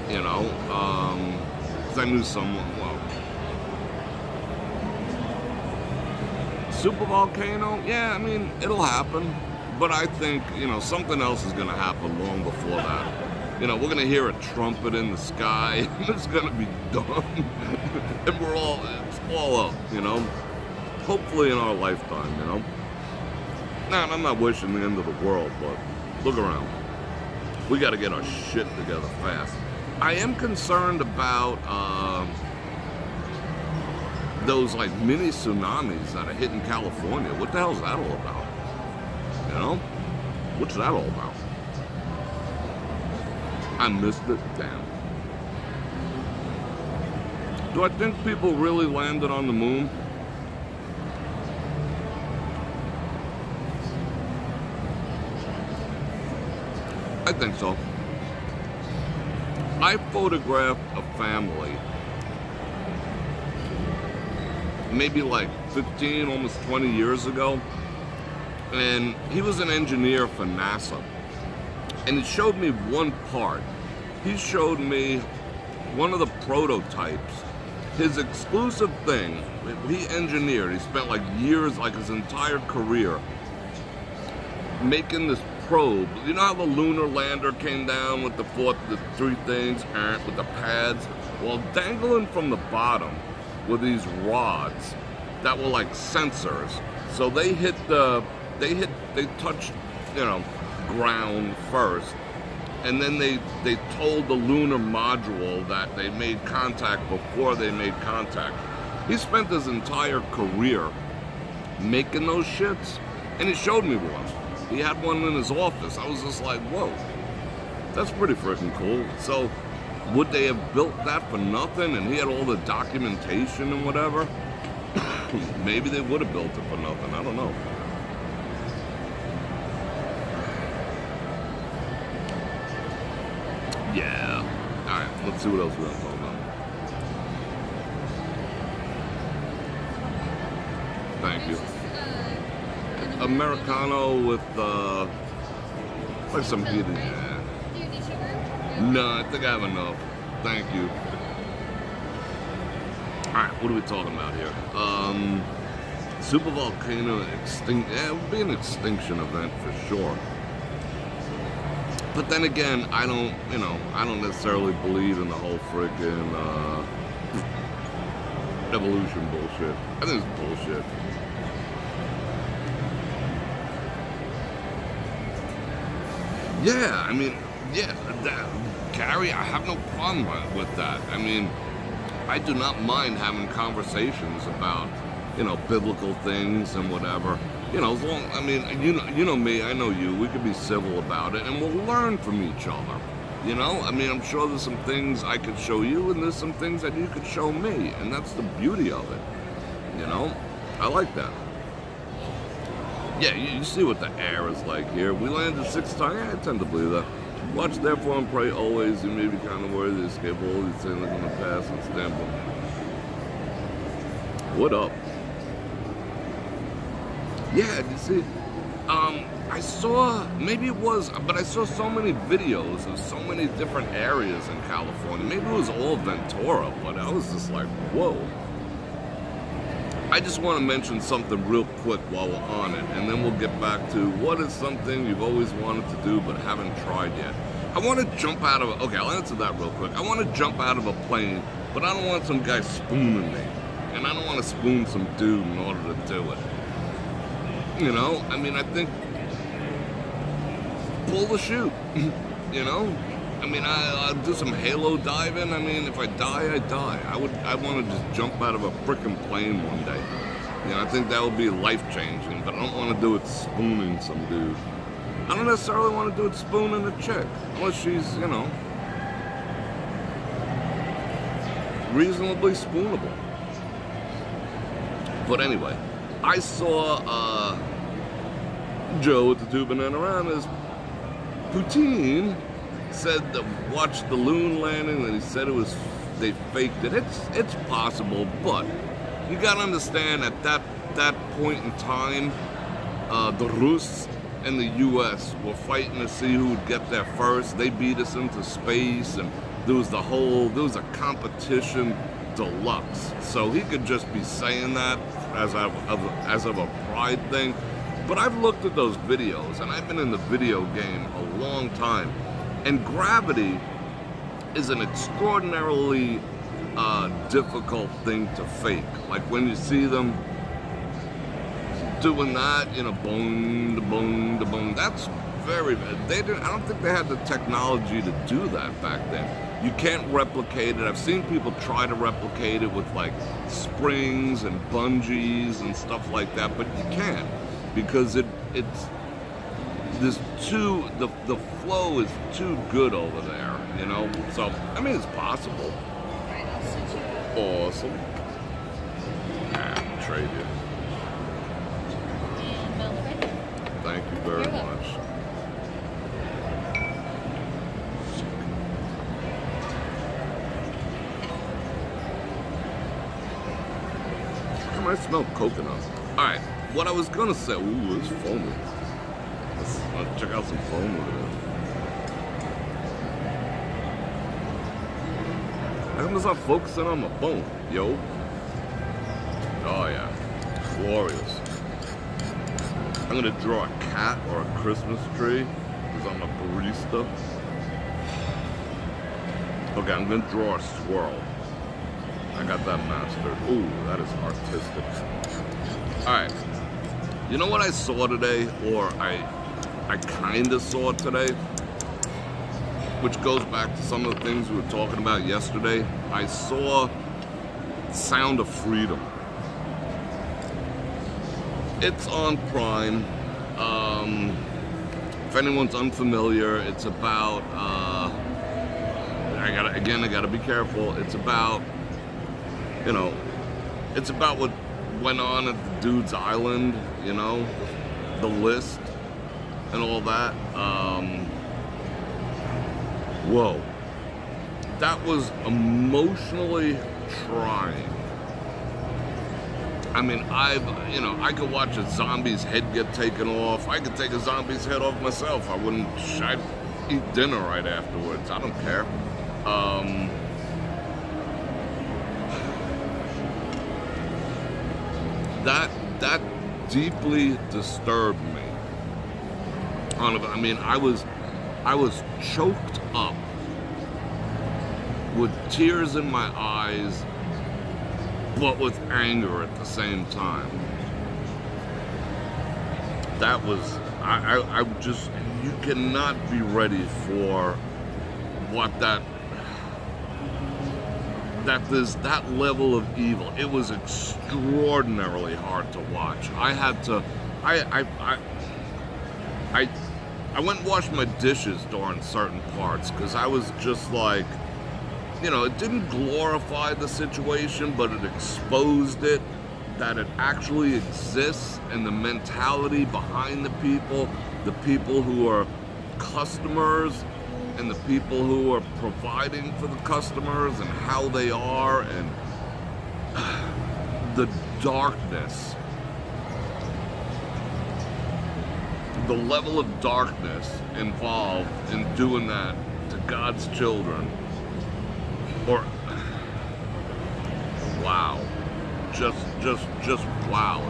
Because I knew someone, super volcano, yeah, it'll happen, but I think, something else is going to happen long before that. We're going to hear a trumpet in the sky, and it's going to be done, and it's all up, hopefully in our lifetime, Now, I'm not wishing the end of the world, but look around. We got to get our shit together fast. I am concerned about those like mini tsunamis that are hitting California. What the hell is that all about? What's that all about? I missed it. Damn. Do I think people really landed on the moon? I think so. I photographed a family maybe like 15, almost 20 years ago, and he was an engineer for NASA, and he showed me one part. He showed me one of the prototypes, his exclusive thing. He engineered, he spent like years, like his entire career, making this probe. You know how the lunar lander came down with the three things, with the pads? Well, dangling from the bottom were these rods that were like sensors. So they touched, ground first, and then they told the lunar module that they made contact before they made contact. He spent his entire career making those shits, and he showed me one. He had one in his office. I was just like, whoa, that's pretty freaking cool. So would they have built that for nothing? And he had all the documentation and whatever. Maybe they would have built it for nothing. I don't know. Yeah. All right, let's see what else we're going to talk about. Thank you. Americano with like some heated. Yeah. Do you need sugar? No, I think I have enough. Thank you. Alright, what are we talking about here? Super Volcano extinct. Yeah, it would be an extinction event for sure. But then again, I don't necessarily believe in the whole freaking evolution bullshit. I think it's bullshit. Yeah, I mean, Gary, I have no problem with that. I mean, I do not mind having conversations about, biblical things and whatever. As long, I mean, you know me, I know you. We could be civil about it, and we'll learn from each other. I mean, I'm sure there's some things I could show you, and there's some things that you could show me, and that's the beauty of it. I like that. Yeah, you see what the air is like here. We landed 6 times. Yeah, I tend to believe that. Watch, therefore, and pray always. You may be kind of worthy to escape all these things in the past and stamp them. What up? Yeah, you see, I saw, maybe it was, but I saw so many videos of so many different areas in California. Maybe it was all Ventura, but I was just like, whoa. I just want to mention something real quick while we're on it, and then we'll get back to what is something you've always wanted to do but haven't tried yet. I want to jump out of okay, I'll answer that real quick. I want to jump out of a plane, but I don't want some guy spooning me. And I don't want to spoon some dude in order to do it. I mean, I think, pull the chute, I mean, I'll do some halo diving. I mean, if I die, I die. I want to just jump out of a frickin' plane one day. I think that would be life-changing, but I don't want to do it spooning some dude. I don't necessarily want to do it spooning a chick, unless she's, reasonably spoonable. But anyway, I saw Joe with the two bananas. Putin said that watched the loon landing, and he said they faked it. It's possible, but you gotta understand at that point in time, the Rus and the U.S. were fighting to see who would get there first. They beat us into space, and there was a competition deluxe. So he could just be saying that as of a pride thing. But I've looked at those videos, and I've been in the video game a long time. And gravity is an extraordinarily difficult thing to fake. Like when you see them doing that, boom, boom, boom. That's very bad. I don't think they had the technology to do that back then. You can't replicate it. I've seen people try to replicate it with like springs and bungees and stuff like that, but you can't, because it's the flow is too good over there, you know? So, I mean, it's possible. Alright, I'll switch you up. Awesome. Trade you. And milk bread. Thank you very You're welcome. much. I smell coconut. Alright, what I was gonna say, ooh, it's foamy. Let's check out some foam over there. How come it's not focusing on my phone, yo? Oh yeah, glorious. I'm gonna draw a cat or a Christmas tree because I'm a barista. Okay, I'm gonna draw a swirl. I got that mastered. Ooh, that is artistic. Alright. You know what I saw today, or I kinda saw today? Which goes back to some of the things we were talking about yesterday. I saw Sound of Freedom. It's on Prime. If anyone's unfamiliar, it's about I gotta be careful. It's about, you know, it's about what went on at the dude's island, you know, the list and all that. Whoa. That was emotionally trying. I mean, I could watch a zombie's head get taken off. I could take a zombie's head off myself. I'd eat dinner right afterwards. I don't care. That deeply disturbed me. I mean, I was choked up with tears in my eyes, but with anger at the same time. That was, I just, you cannot be ready for what that level of evil. It was extraordinarily hard to watch. I went and washed my dishes during certain parts because I was just like, you know, it didn't glorify the situation, but it exposed it, that it actually exists, and the mentality behind the people who are customers and the people who are providing for the customers and how they are, and the darkness. The level of darkness involved in doing that to God's children. Or, wow. Just wow.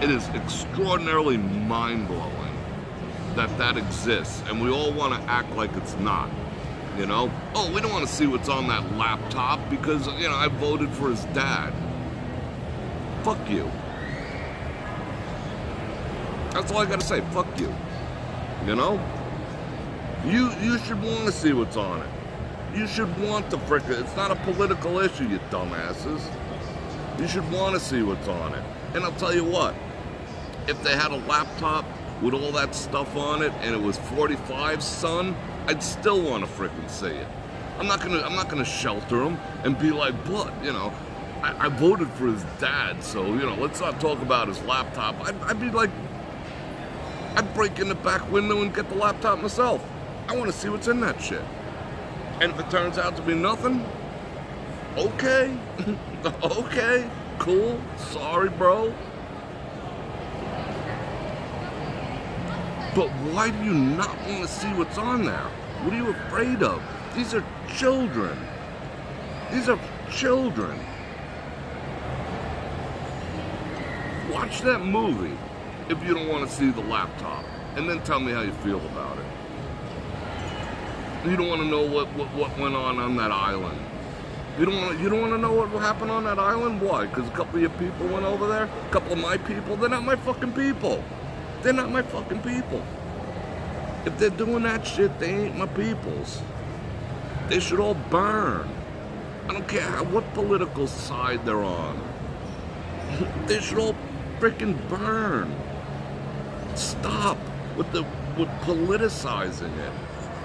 It is extraordinarily mind-blowing that exists, and we all want to act like it's not, you know? Oh, we don't want to see what's on that laptop because, you know, I voted for his dad. Fuck you. That's all I gotta say, fuck you. You know? You should want to see what's on it. You should want to it's not a political issue, you dumbasses. You should want to see what's on it. And I'll tell you what, if they had a laptop with all that stuff on it and it was 45, son, I'd still want to frickin' see it. I'm not gonna shelter him and be like, but, you know, I voted for his dad, so, you know, let's not talk about his laptop. I'd be like, I'd break in the back window and get the laptop myself. I want to see what's in that shit. And if it turns out to be nothing, okay. Okay, cool, sorry, bro. But why do you not want to see what's on there? What are you afraid of? These are children. These are children. Watch that movie if you don't want to see the laptop, and then tell me how you feel about it. You don't want to know what went on that island. You don't want to know what happened on that island? Why? Because a couple of your people went over there? A couple of my people? They're not my fucking people. They're not my fucking people. If they're doing that shit, they ain't my peoples. They should all burn. I don't care what political side they're on. They should all freaking burn. Stop with politicizing it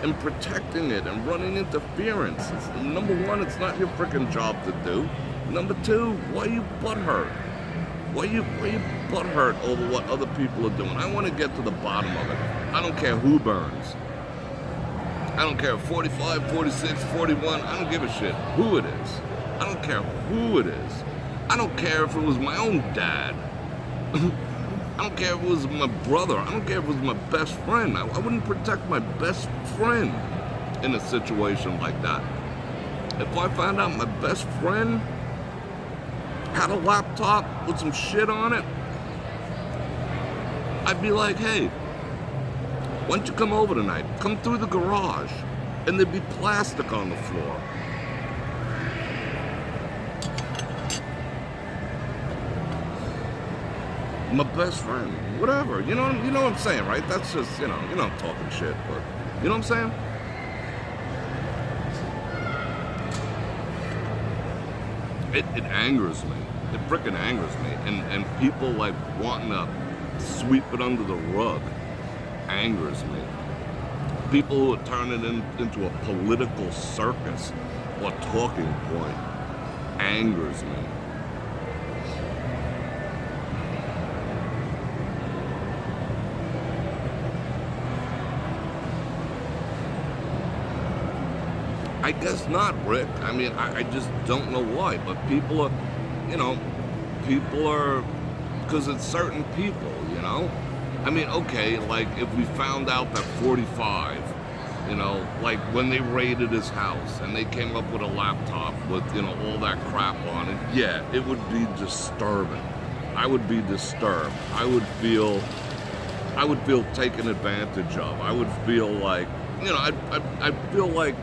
and protecting it and running interference. Number one, it's not your freaking job to do. Number two, why are you butthurt? Why are you butthurt over what other people are doing? I want to get to the bottom of it. I don't care who burns. I don't care 45, 46, 41. I don't give a shit who it is. I don't care who it is. I don't care if it was my own dad. I don't care if it was my brother. I don't care if it was my best friend. I wouldn't protect my best friend in a situation like that. If I found out my best friend had a laptop with some shit on it, I'd be like, hey, why don't you come over tonight? Come through the garage. And there'd be plastic on the floor. My best friend, whatever. You know what I'm saying, right? That's just, I'm talking shit, but you know what I'm saying? It angers me. It frickin' angers me. And people like wanting to sweep it under the rug angers me. People who are turning it into a political circus or talking point angers me. I guess not, Rick. I mean, I just don't know why. But people are, because it's certain people, I mean, okay, like if we found out that 45, like when they raided his house and they came up with a laptop with, all that crap on it, yeah, it would be disturbing. I would be disturbed. I would feel taken advantage of. I would feel like, I feel like,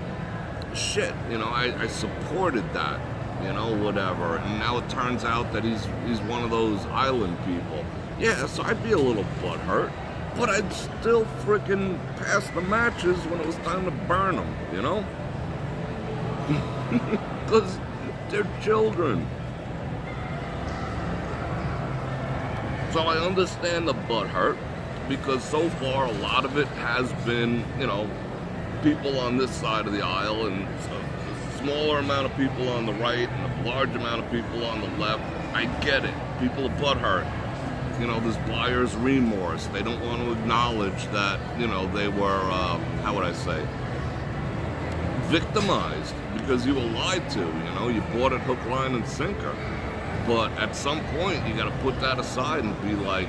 shit, I supported that, whatever, and now it turns out that he's one of those island people. Yeah, so I'd be a little butthurt, but I'd still frickin' pass the matches when it was time to burn them, because they're children. So I understand the butthurt, because so far a lot of it has been, people on this side of the aisle and a smaller amount of people on the right and a large amount of people on the left. I get it. People are butthurt. There's buyer's remorse. They don't want to acknowledge that, they were, how would I say, victimized because you were lied to. You bought it hook, line, and sinker. But at some point, you got to put that aside and be like,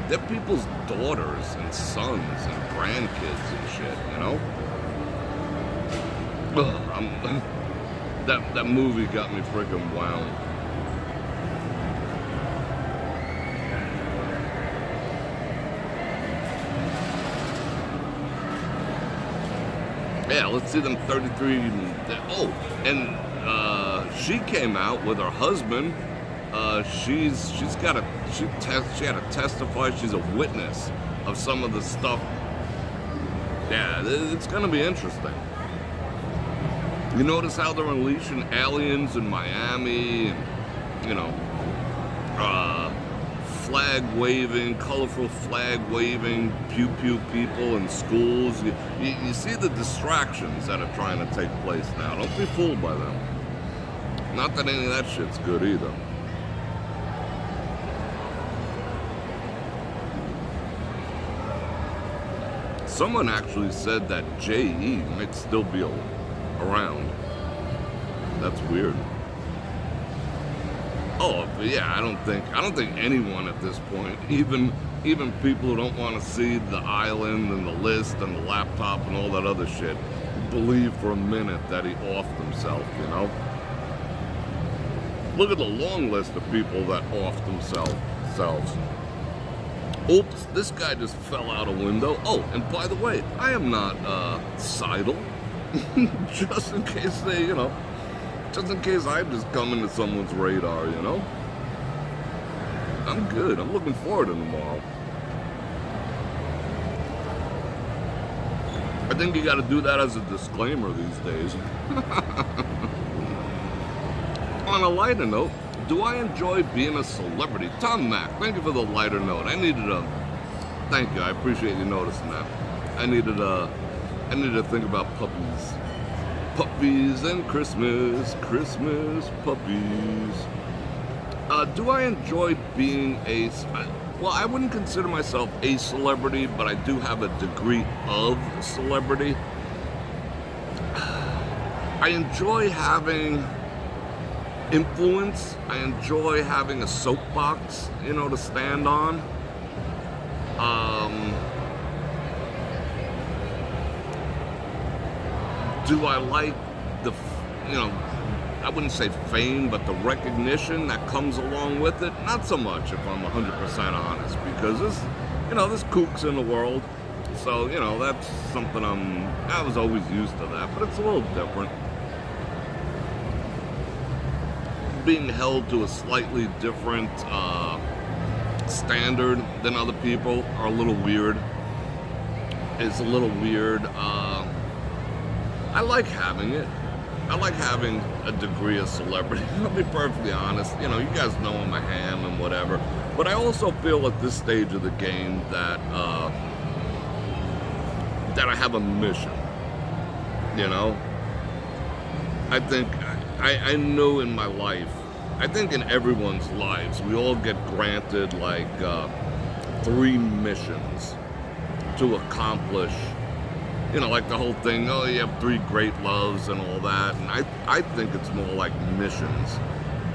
they're people's daughters and sons and grandkids and shit, that movie got me freaking wound. Yeah, let's see them 33. She came out with her husband. She had to testify. She's a witness of some of the stuff. Yeah, it's gonna be interesting. You notice how they're unleashing aliens in Miami, and flag waving, colorful flag waving, pew pew people in schools. You see the distractions that are trying to take place now. Don't be fooled by them. Not that any of that shit's good either. Someone actually said that J.E. might still be around. That's weird. Oh, but yeah, I don't think anyone at this point, even people who don't want to see the island and the list and the laptop and all that other shit, believe for a minute that he offed himself, Look at the long list of people that offed themselves. Oops, this guy just fell out a window. Oh, and by the way, I am not sidle. Just in case they, just in case I just come into someone's radar, I'm good. I'm looking forward to tomorrow. I think you got to do that as a disclaimer these days. On a lighter note, do I enjoy being a celebrity? Tom Mack, thank you for the lighter note. I needed Thank you. I appreciate you noticing that. I needed to think about puppies. Puppies and Christmas, Christmas puppies. Do I enjoy being well, I wouldn't consider myself a celebrity, but I do have a degree of celebrity. I enjoy having influence. I enjoy having a soapbox, to stand on. Do I like I wouldn't say fame, but the recognition that comes along with it? Not so much, if I'm 100% honest, because there's kooks in the world. So, that's something I was always used to that, but it's a little different. Being held to a slightly different standard than other people are a little weird. It's a little weird. I like having it. I like having a degree of celebrity. I'll be perfectly honest. You guys know I'm a ham and whatever. But I also feel at this stage of the game that I have a mission. I think I know in my life, I think in everyone's lives, we all get granted like 3 missions to accomplish. Like the whole thing, you have 3 great loves and all that. And I think it's more like missions.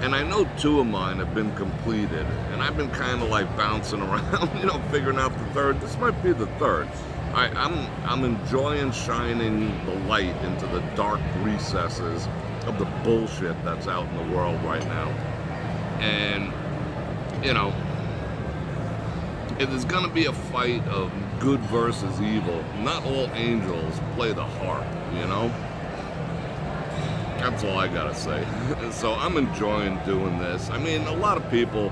And I know 2 of mine have been completed. And I've been kind of like bouncing around, figuring out the 3rd. This might be the 3rd. I'm enjoying shining the light into the dark recesses of the bullshit that's out in the world right now. And, if there's going to be a fight of good versus evil, not all angels play the harp, That's all I gotta say. So I'm enjoying doing this. I mean, a lot of people,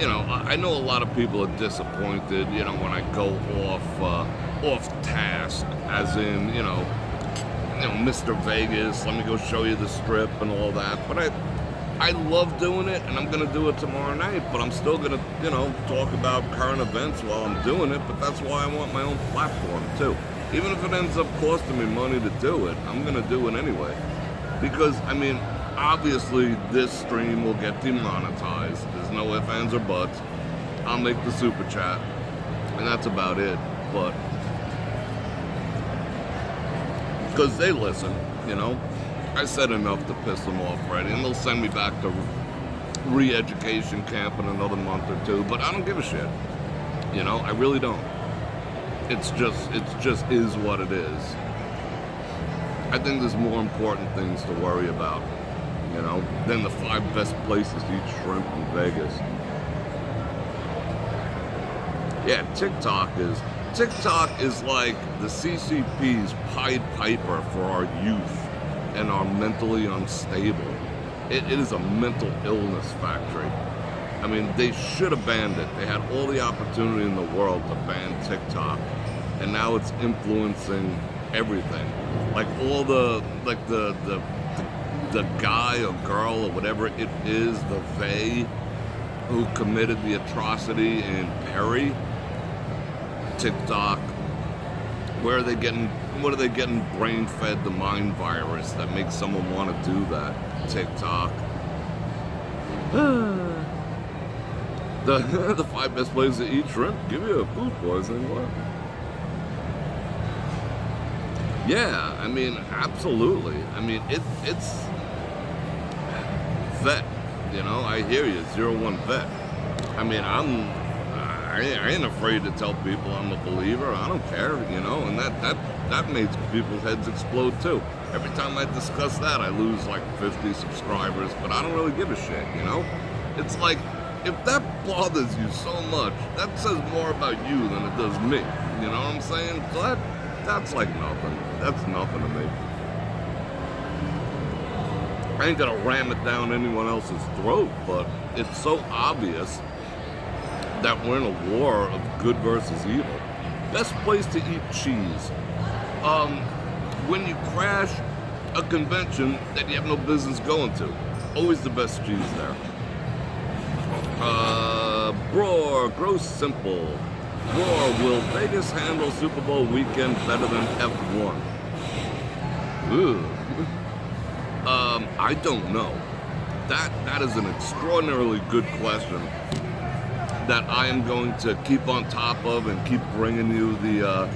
I know a lot of people are disappointed, when I go off task, as in, Mr. Vegas, let me go show you the strip and all that. But I love doing it, and I'm going to do it tomorrow night, but I'm still going to, talk about current events while I'm doing it, but that's why I want my own platform, too. Even if it ends up costing me money to do it, I'm going to do it anyway. Because, obviously, this stream will get demonetized. There's no ifs, ands, or buts. I'll make the super chat, and that's about it. But, because they listen, I said enough to piss them off already, and they'll send me back to re-education camp in another month or 2, but I don't give a shit. I really don't. It's just is what it is. I think there's more important things to worry about, than the 5 best places to eat shrimp in Vegas. Yeah, TikTok is like the CCP's Pied Piper for our youth and are mentally unstable. It is a mental illness factory. They should have banned it. They had all the opportunity in the world to ban TikTok, and now it's influencing everything. Like all the guy or girl or whatever it is, the they who committed the atrocity in Perry, TikTok. What are they getting brain-fed the mind virus that makes someone want to do that? TikTok. The 5 best places to eat shrimp give you a food poisoning. What? Yeah, absolutely. It's vet. I hear you, 01 vet. I ain't afraid to tell people I'm a believer. I don't care, and that makes people's heads explode too. Every time I discuss that, I lose like 50 subscribers, but I don't really give a shit, It's like, if that bothers you so much, that says more about you than it does me. You know what I'm saying? So that's like nothing. That's nothing to me. I ain't gonna ram it down anyone else's throat, but it's so obvious that we're in a war of good versus evil. Best place to eat cheese. When you crash a convention that you have no business going to. Always the best cheese there. Bror, grow simple. Bror, will Vegas handle Super Bowl weekend better than F1? Ooh. I don't know. That is an extraordinarily good question that I am going to keep on top of and keep bringing you the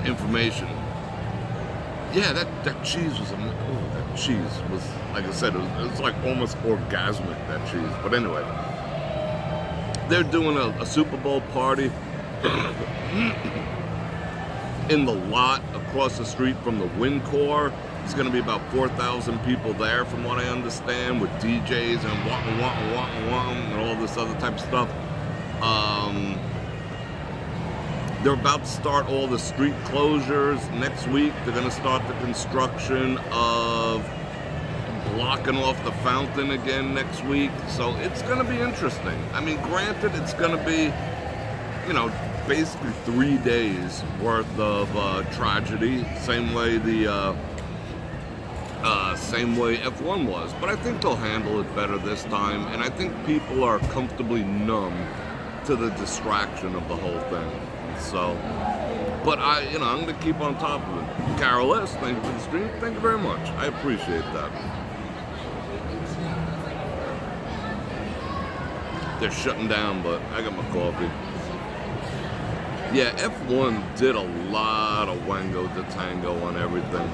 information. Yeah, that cheese was that cheese was, like I said, it was like almost orgasmic, that cheese. But anyway, they're doing a Super Bowl party in the lot across the street from the Wind Corps. It's going to be about 4,000 people there, from what I understand, with DJs and and all this other type of stuff. They're about to start all the street closures next week. They're going to start the construction of blocking off the fountain again next week. So it's going to be interesting. I mean, granted, it's going to be, basically 3 days worth of tragedy. Same way F1 was. But I think they'll handle it better this time. And I think people are comfortably numb to the distraction of the whole thing. So, but I'm going to keep on top of it. Carol S., thank you for the stream. Thank you very much. I appreciate that. They're shutting down, but I got my coffee. Yeah, F1 did a lot of wango de tango on everything.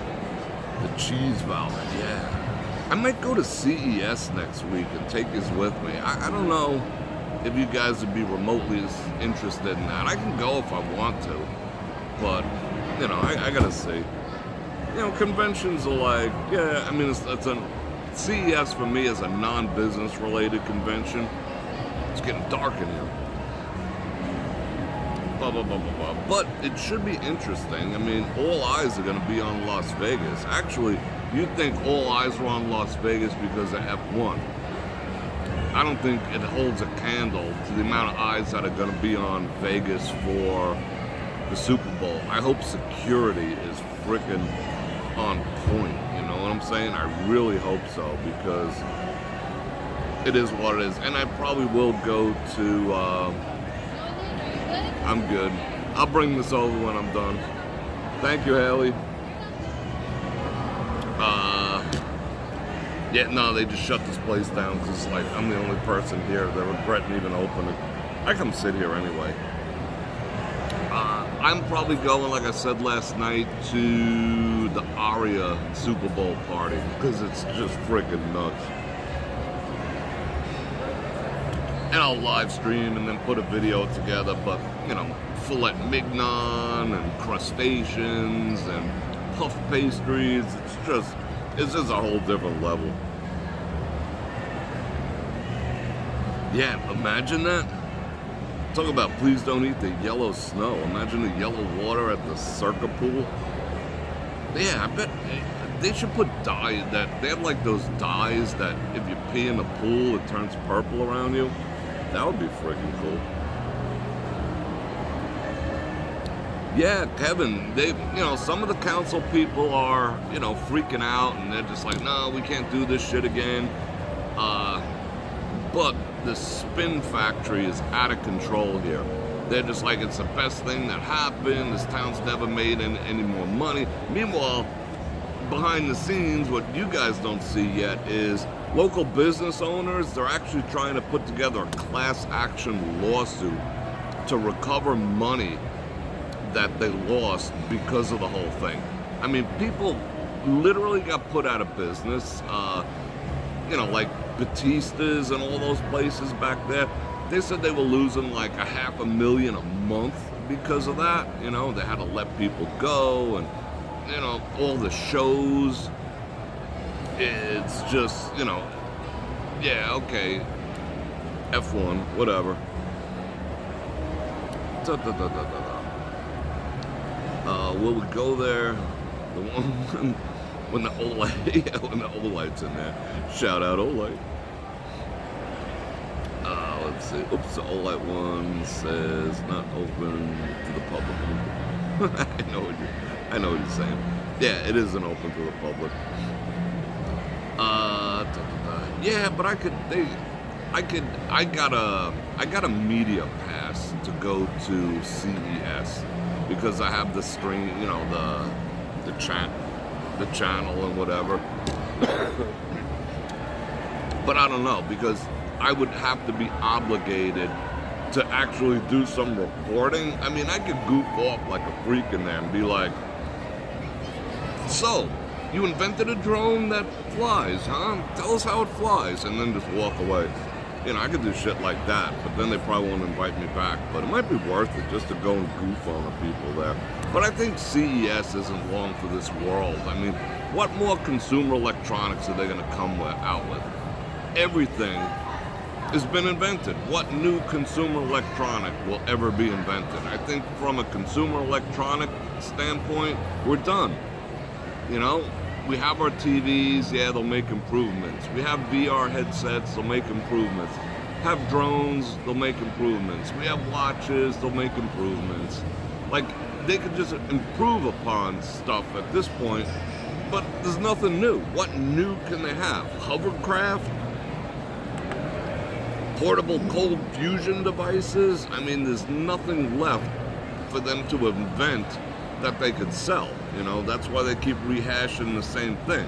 The cheese valve, yeah. I might go to CES next week and take this with me. I don't know if you guys would be remotely interested in that. I can go if I want to, but, I gotta see. Conventions are like, yeah, I mean, it's a CES for me is a non-business related convention. It's getting dark in here. Blah, blah, blah, blah, blah. But it should be interesting. I mean, all eyes are going to be on Las Vegas. Actually, you'd think all eyes were on Las Vegas because of F1. I don't think it holds a candle to the amount of eyes that are going to be on Vegas for the Super Bowl. I hope security is freaking on point. You know what I'm saying? I really hope so, because it is what it is. And I probably will go to... I'm good. I'll bring this over when I'm done. Thank you, Haley. Yeah, no, they just shut this place down because, like, I'm the only person here. They're regretting even opening. I come sit here anyway. I'm probably going, like I said last night, to the Aria Super Bowl party because it's just freaking nuts. And I'll live stream and then put a video together, but, filet mignon and crustaceans and puff pastries, it's just a whole different level. Yeah, imagine that. Talk about please don't eat the yellow snow. Imagine the yellow water at the Circa pool. Yeah, I bet they should put dye that, they have like those dyes that if you pee in the pool, it turns purple around you. That would be freaking cool. Yeah, Kevin, some of the council people are, freaking out and they're just like, no, we can't do this shit again. But the spin factory is out of control here. They're just like, it's the best thing that happened. This town's never made any more money. Meanwhile, behind the scenes, what you guys don't see yet is local business owners, they're actually trying to put together a class action lawsuit to recover money that they lost because of the whole thing. I mean, people literally got put out of business. Like Batista's and all those places back there. They said they were losing like $500,000 a month because of that. They had to let people go and, all the shows. It's just, yeah, okay, F1, whatever. Will we go there? The one when the Olight's in there. Shout out Olight. Let's see. Oops, the Olight one says not open to the public. I know what you're saying. Yeah, it isn't open to the public. Yeah, but I I got a media pass to go to CES because I have the stream, you know, the channel and whatever. But I don't know, because I would have to be obligated to actually do some reporting. I mean, I could goof off like a freak in there and be like, so, you invented a drone that flies, huh? Tell us how it flies, and then just walk away. You know, I could do shit like that, but then they probably won't invite me back. But it might be worth it just to go and goof on the people there. But I think CES isn't long for this world. I mean, what more consumer electronics are they going to come out with? Everything has been invented. What new consumer electronic will ever be invented? I think from a consumer electronic standpoint, we're done. You know, we have our TVs, yeah, they'll make improvements. We have VR headsets, they'll make improvements. Have drones, they'll make improvements. We have watches, they'll make improvements. Like, they could just improve upon stuff at this point, but there's nothing new. What new can they have? Hovercraft? Portable cold fusion devices? I mean, there's nothing left for them to invent that they could sell. You know, that's why they keep rehashing the same thing.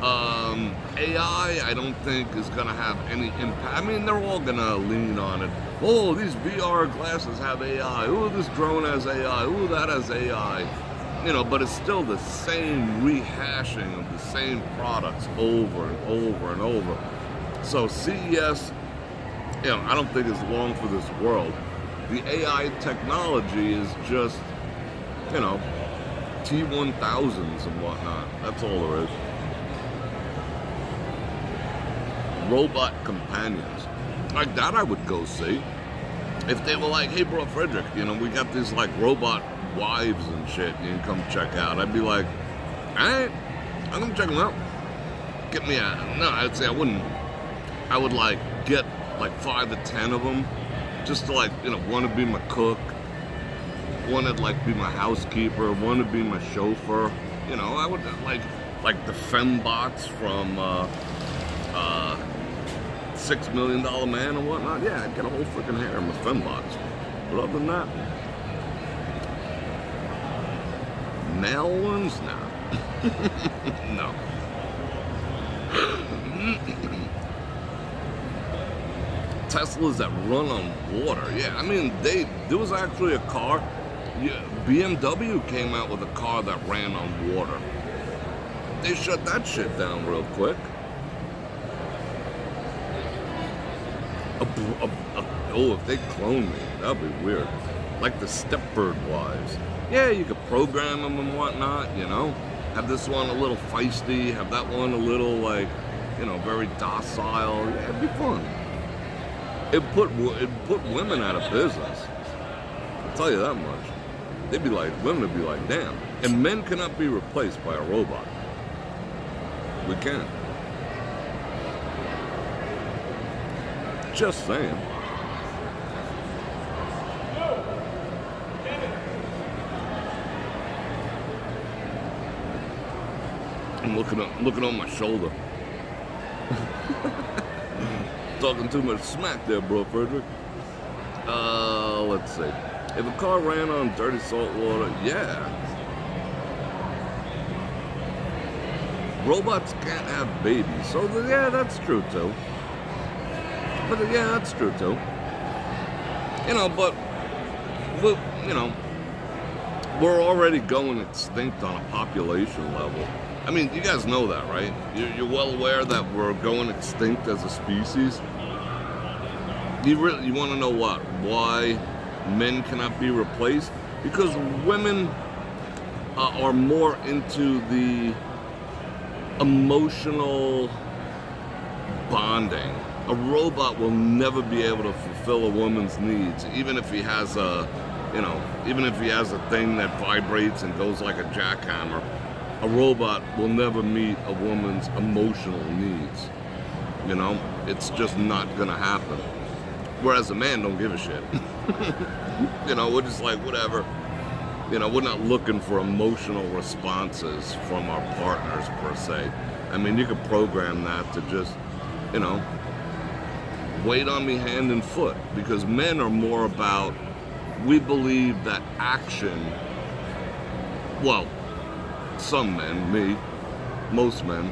AI, I don't think is going to have any impact. I mean, they're all going to lean on it. Oh, these VR glasses have AI. Oh, this drone has AI. Oh, that has AI. You know, but it's still the same rehashing of the same products over and over and over. So CES, you know, I don't think it's long for this world. The AI technology is just, you know, T1000s and whatnot. That's all there is. Robot companions. Like that I would go see. If they were like, hey, Bror Fredrik, you know, we got these like robot wives and shit, you can come check out. I'd be like, alright, I'm gonna check them out. Get me a, no, I'd say I wouldn't. I would like get like 5 to 10 of them, just to like, you know, one to be my cook, one would like be my housekeeper, one would be my chauffeur. You know, I would like the fembots from $6 Million Man and whatnot. Yeah, I'd get a whole freaking harem of fembots. But other than that, male ones, nah. No. Teslas that run on water. Yeah, I mean, there was actually a car. Yeah, BMW came out with a car that ran on water. They shut that shit down real quick. Oh, if they clone me, that'd be weird. Like the Stepford wives. Yeah, you could program them and whatnot, you know. Have this one a little feisty, have that one a little, like, you know, very docile. Yeah, it'd be fun. It'd put women out of business. I'll tell you that much. They'd be like, women would be like, damn. And men cannot be replaced by a robot. We can't. Just saying. I'm looking on my shoulder. Talking too much smack there, Bror Fredrik. Let's see. If a car ran on dirty salt water, yeah. Robots can't have babies, so yeah, that's true too. But yeah, that's true too. You know, but you know, we're already going extinct on a population level. I mean, you guys know that, right? You're well aware that we're going extinct as a species. You want to know what? Why men cannot be replaced? Because women are more into the emotional bonding. A robot will never be able to fulfill a woman's needs, even if he has a, you know, even if he has a thing that vibrates and goes like a jackhammer. A robot will never meet a woman's emotional needs. You know, it's just not gonna happen. Whereas a man don't give a shit. You know, we're just like, whatever. You know, we're not looking for emotional responses from our partners per se. I mean, you could program that to just, you know, weighed on me hand and foot, because men are more about, we believe that action, well, some men, me, most men,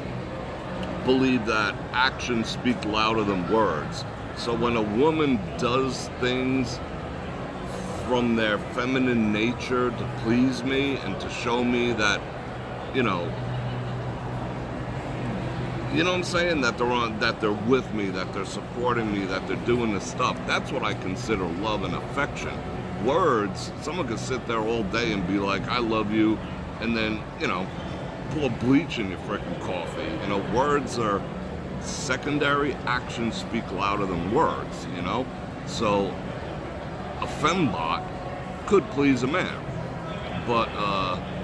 believe that actions speak louder than words. So when a woman does things from their feminine nature to please me and to show me that, you know what I'm saying, that they're with me, that they're supporting me, that they're doing this stuff, that's what I consider love and affection. Words, someone could sit there all day and be like, I love you, and then, pour bleach in your freaking coffee. Words are secondary, actions speak louder than words, So a fembot could please a man, but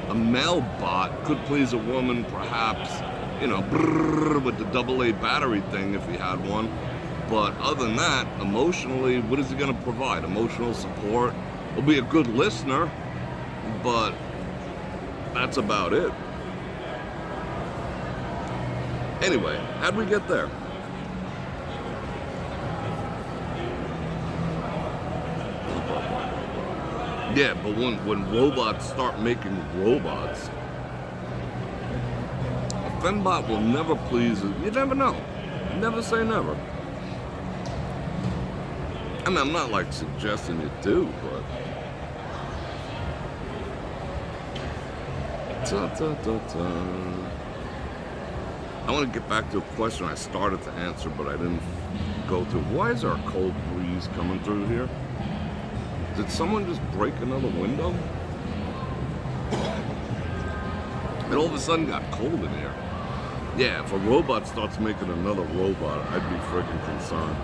a male bot could please a woman, perhaps, with the AA battery thing if he had one. But other than that, emotionally, what is he going to provide? Emotional support. He'll be a good listener, but that's about it. Anyway, how'd we get there? Yeah, but when robots start making robots, a fembot will never please. You never know. Never say never. I mean, I'm not like suggesting you do, but I want to get back to a question I started to answer, but I didn't go through. Why is there a cold breeze coming through here? Did someone just break another window? It all of a sudden got cold in here. Yeah, if a robot starts making another robot, I'd be freaking concerned.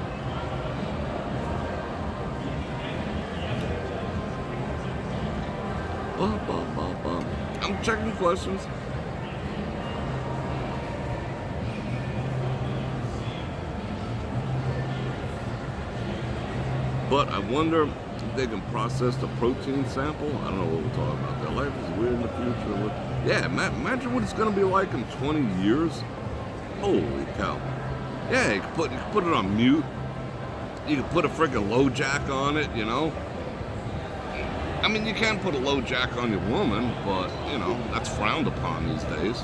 I'm checking questions. But I wonder if they can process the protein sample. I don't know what we're talking about. Their life is weird in the future. Yeah, imagine what it's going to be like in 20 years. Holy cow. Yeah, you can put it on mute. You can put a freaking low jack on it, I mean, you can put a low jack on your woman, but, that's frowned upon these days.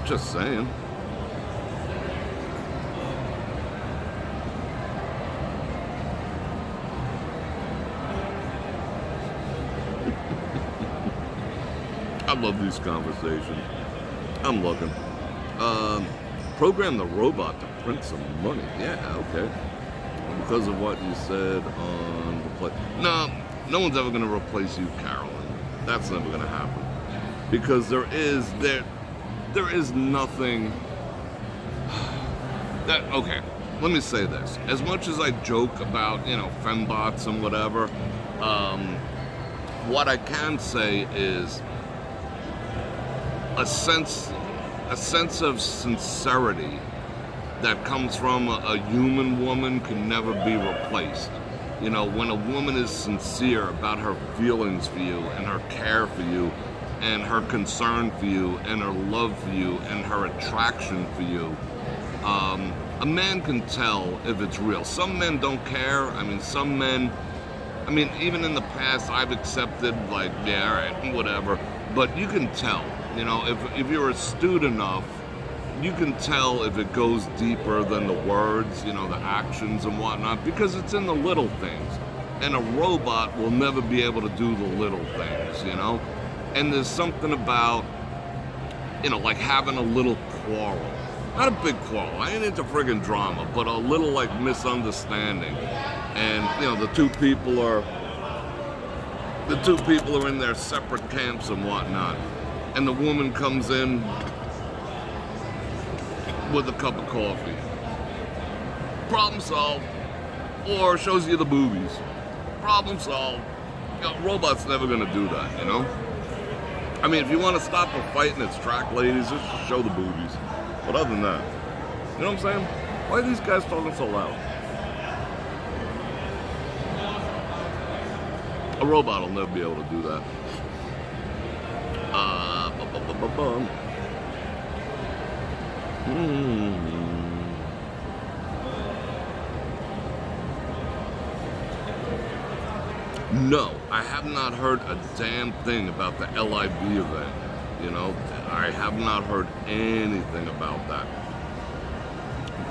Just saying. I love these conversations. I'm looking. Program the robot to print some money. Yeah, okay. Because of what you said on the play. No one's ever going to replace you, Carolyn. That's never going to happen. Because there is nothing that, okay, let me say this. As much as I joke about, fembots and whatever, what I can say is a sense of sincerity that comes from a human woman can never be replaced. When a woman is sincere about her feelings for you and her care for you and her concern for you and her love for you and her attraction for you, a man can tell if it's real. Some men don't care. Some men, even in the past, I've accepted, like, yeah, all right, whatever. But you can tell, if you're astute enough, you can tell if it goes deeper than the words, the actions and whatnot, because it's in the little things. And a robot will never be able to do the little things, And there's something about, like having a little quarrel. Not a big quarrel, I ain't into friggin' drama, but a little, like, misunderstanding. And, the two people are in their separate camps and whatnot. And the woman comes in with a cup of coffee. Problem solved. Or shows you the boobies. Problem solved. Robot's never gonna do that, if you want to stop a fight in its track, ladies, just show the boobies. But other than that, you know what I'm saying? Why are these guys talking so loud? A robot will never be able to do that. No, I have not heard a damn thing about the LIV event. You know, I have not heard anything about that.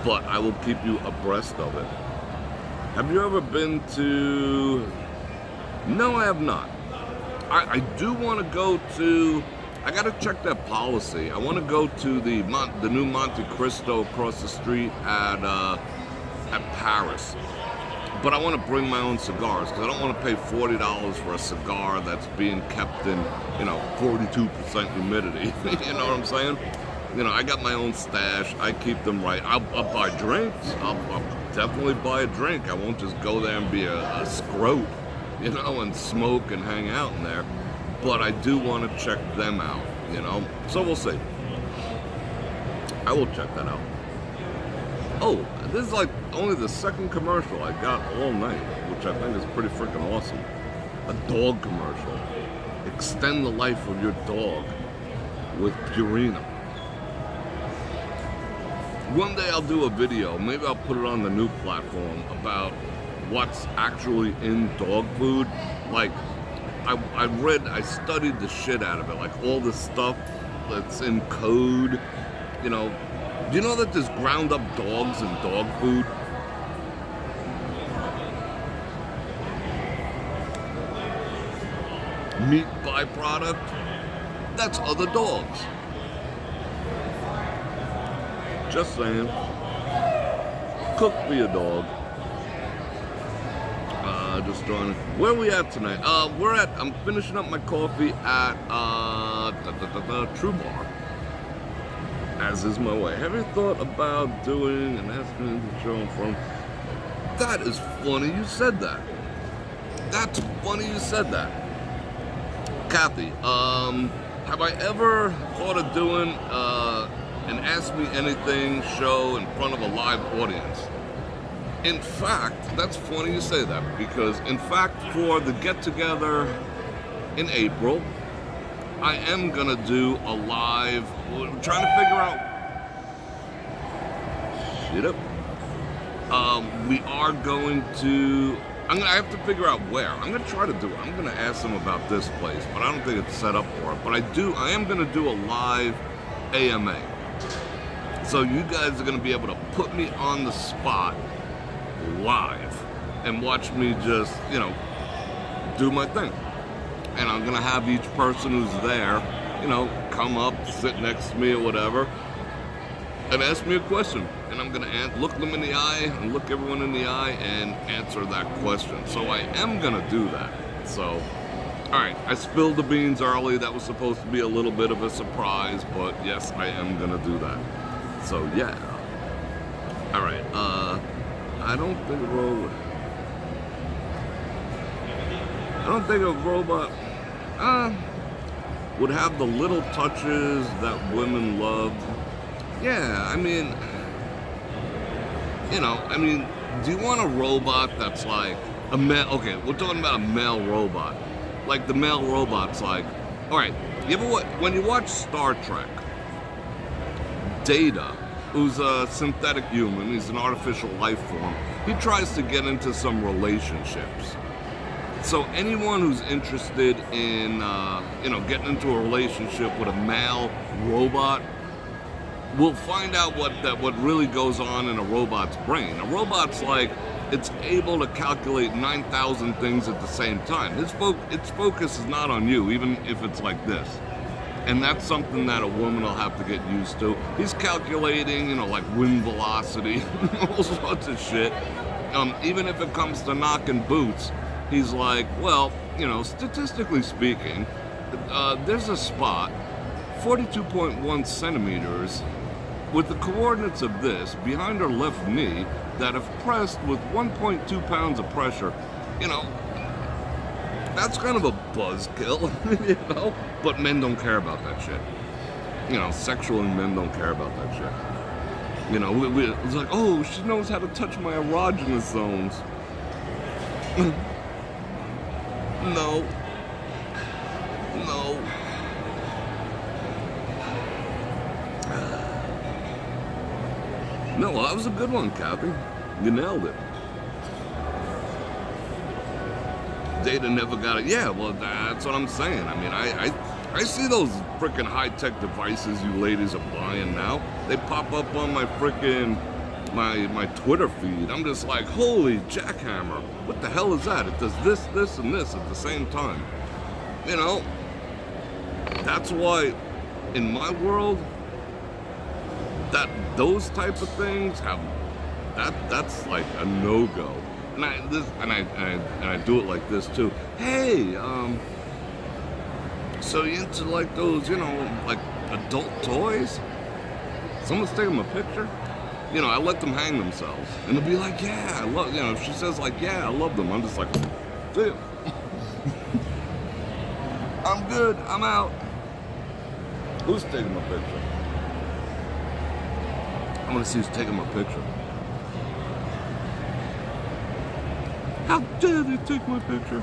But I will keep you abreast of it. Have you ever been to... No, I have not. I do want to go to... I got to check that policy. I want to go to the new Monte Cristo across the street at Paris. But I want to bring my own cigars because I don't want to pay $40 for a cigar that's being kept in, 42% humidity. You know what I'm saying? I got my own stash. I keep them right. I'll buy drinks. I'll definitely buy a drink. I won't just go there and be a scrote, and smoke and hang out in there. But I do want to check them out, So we'll see. I will check that out. Oh, this is like only the second commercial I got all night, which I think is pretty freaking awesome. A dog commercial. Extend the life of your dog with Purina. One day I'll do a video, maybe I'll put it on the new platform, about what's actually in dog food. Like, I studied the shit out of it, like all the stuff that's in code, Do you know that there's ground up dogs in dog food? Meat byproduct? That's other dogs. Just saying. Cook for your dog. Just joining. Where are we at tonight? I'm finishing up my coffee at True Bar. As is my way. Have you thought about doing an afternoon show from? That is funny you said that. That's funny you said that. Kathy, have I ever thought of doing an Ask Me Anything show in front of a live audience? In fact, that's funny you say that, because in fact for the get-together in April, I am gonna do a live, we're trying to figure out, shit up. We are going to, I have to figure out where. I'm gonna try to do it. I'm gonna ask them about this place, but I don't think it's set up for it. But I am gonna do a live AMA. So you guys are gonna be able to put me on the spot live and watch me just, do my thing. And I'm gonna have each person who's there, come up, sit next to me or whatever, and ask me a question. And I'm gonna look them in the eye and look everyone in the eye and answer that question. So I am gonna do that. So, all right, I spilled the beans early. That was supposed to be a little bit of a surprise, but yes, I am gonna do that. So yeah. All right. I don't think a robot would have the little touches that women love. Yeah, do you want a robot that's like a male? Okay, we're talking about a male robot. Like the male robot's like, all right, when you watch Star Trek, Data, who's a synthetic human, he's an artificial life form, he tries to get into some relationships. So anyone who's interested in, getting into a relationship with a male robot will find out what really goes on in a robot's brain. A robot's like, it's able to calculate 9,000 things at the same time. Its focus is not on you, even if it's like this. And that's something that a woman will have to get used to. He's calculating, like wind velocity, all sorts of shit. Even if it comes to knocking boots, he's like, well, statistically speaking, there's a spot, 42.1 centimeters, with the coordinates of this behind her left knee that if pressed with 1.2 pounds of pressure, that's kind of a buzzkill, But men don't care about that shit. Sexually, men don't care about that shit. It's like, oh, she knows how to touch my erogenous zones. No. No, well, that was a good one, Kathy. You nailed it. data never got it. Yeah, well, that's what I'm saying. I mean, I see those freaking high-tech devices you ladies are buying now. They pop up on my freaking my Twitter feed. I'm just like, holy jackhammer! What the hell is that? It does this, this, and this at the same time. You know, that's why in my world, that those type of things have that's like a no-go. And I do it like this too. Hey, so you into like those, you know, like adult toys? Someone's taking a picture? You know, I let them hang themselves. And they'll be like, yeah, I love, you know, if she says like, yeah, I love them, I'm just like, see ya. I'm good, I'm out. Who's taking my picture? I want to see who's taking my picture. How dare they take my picture?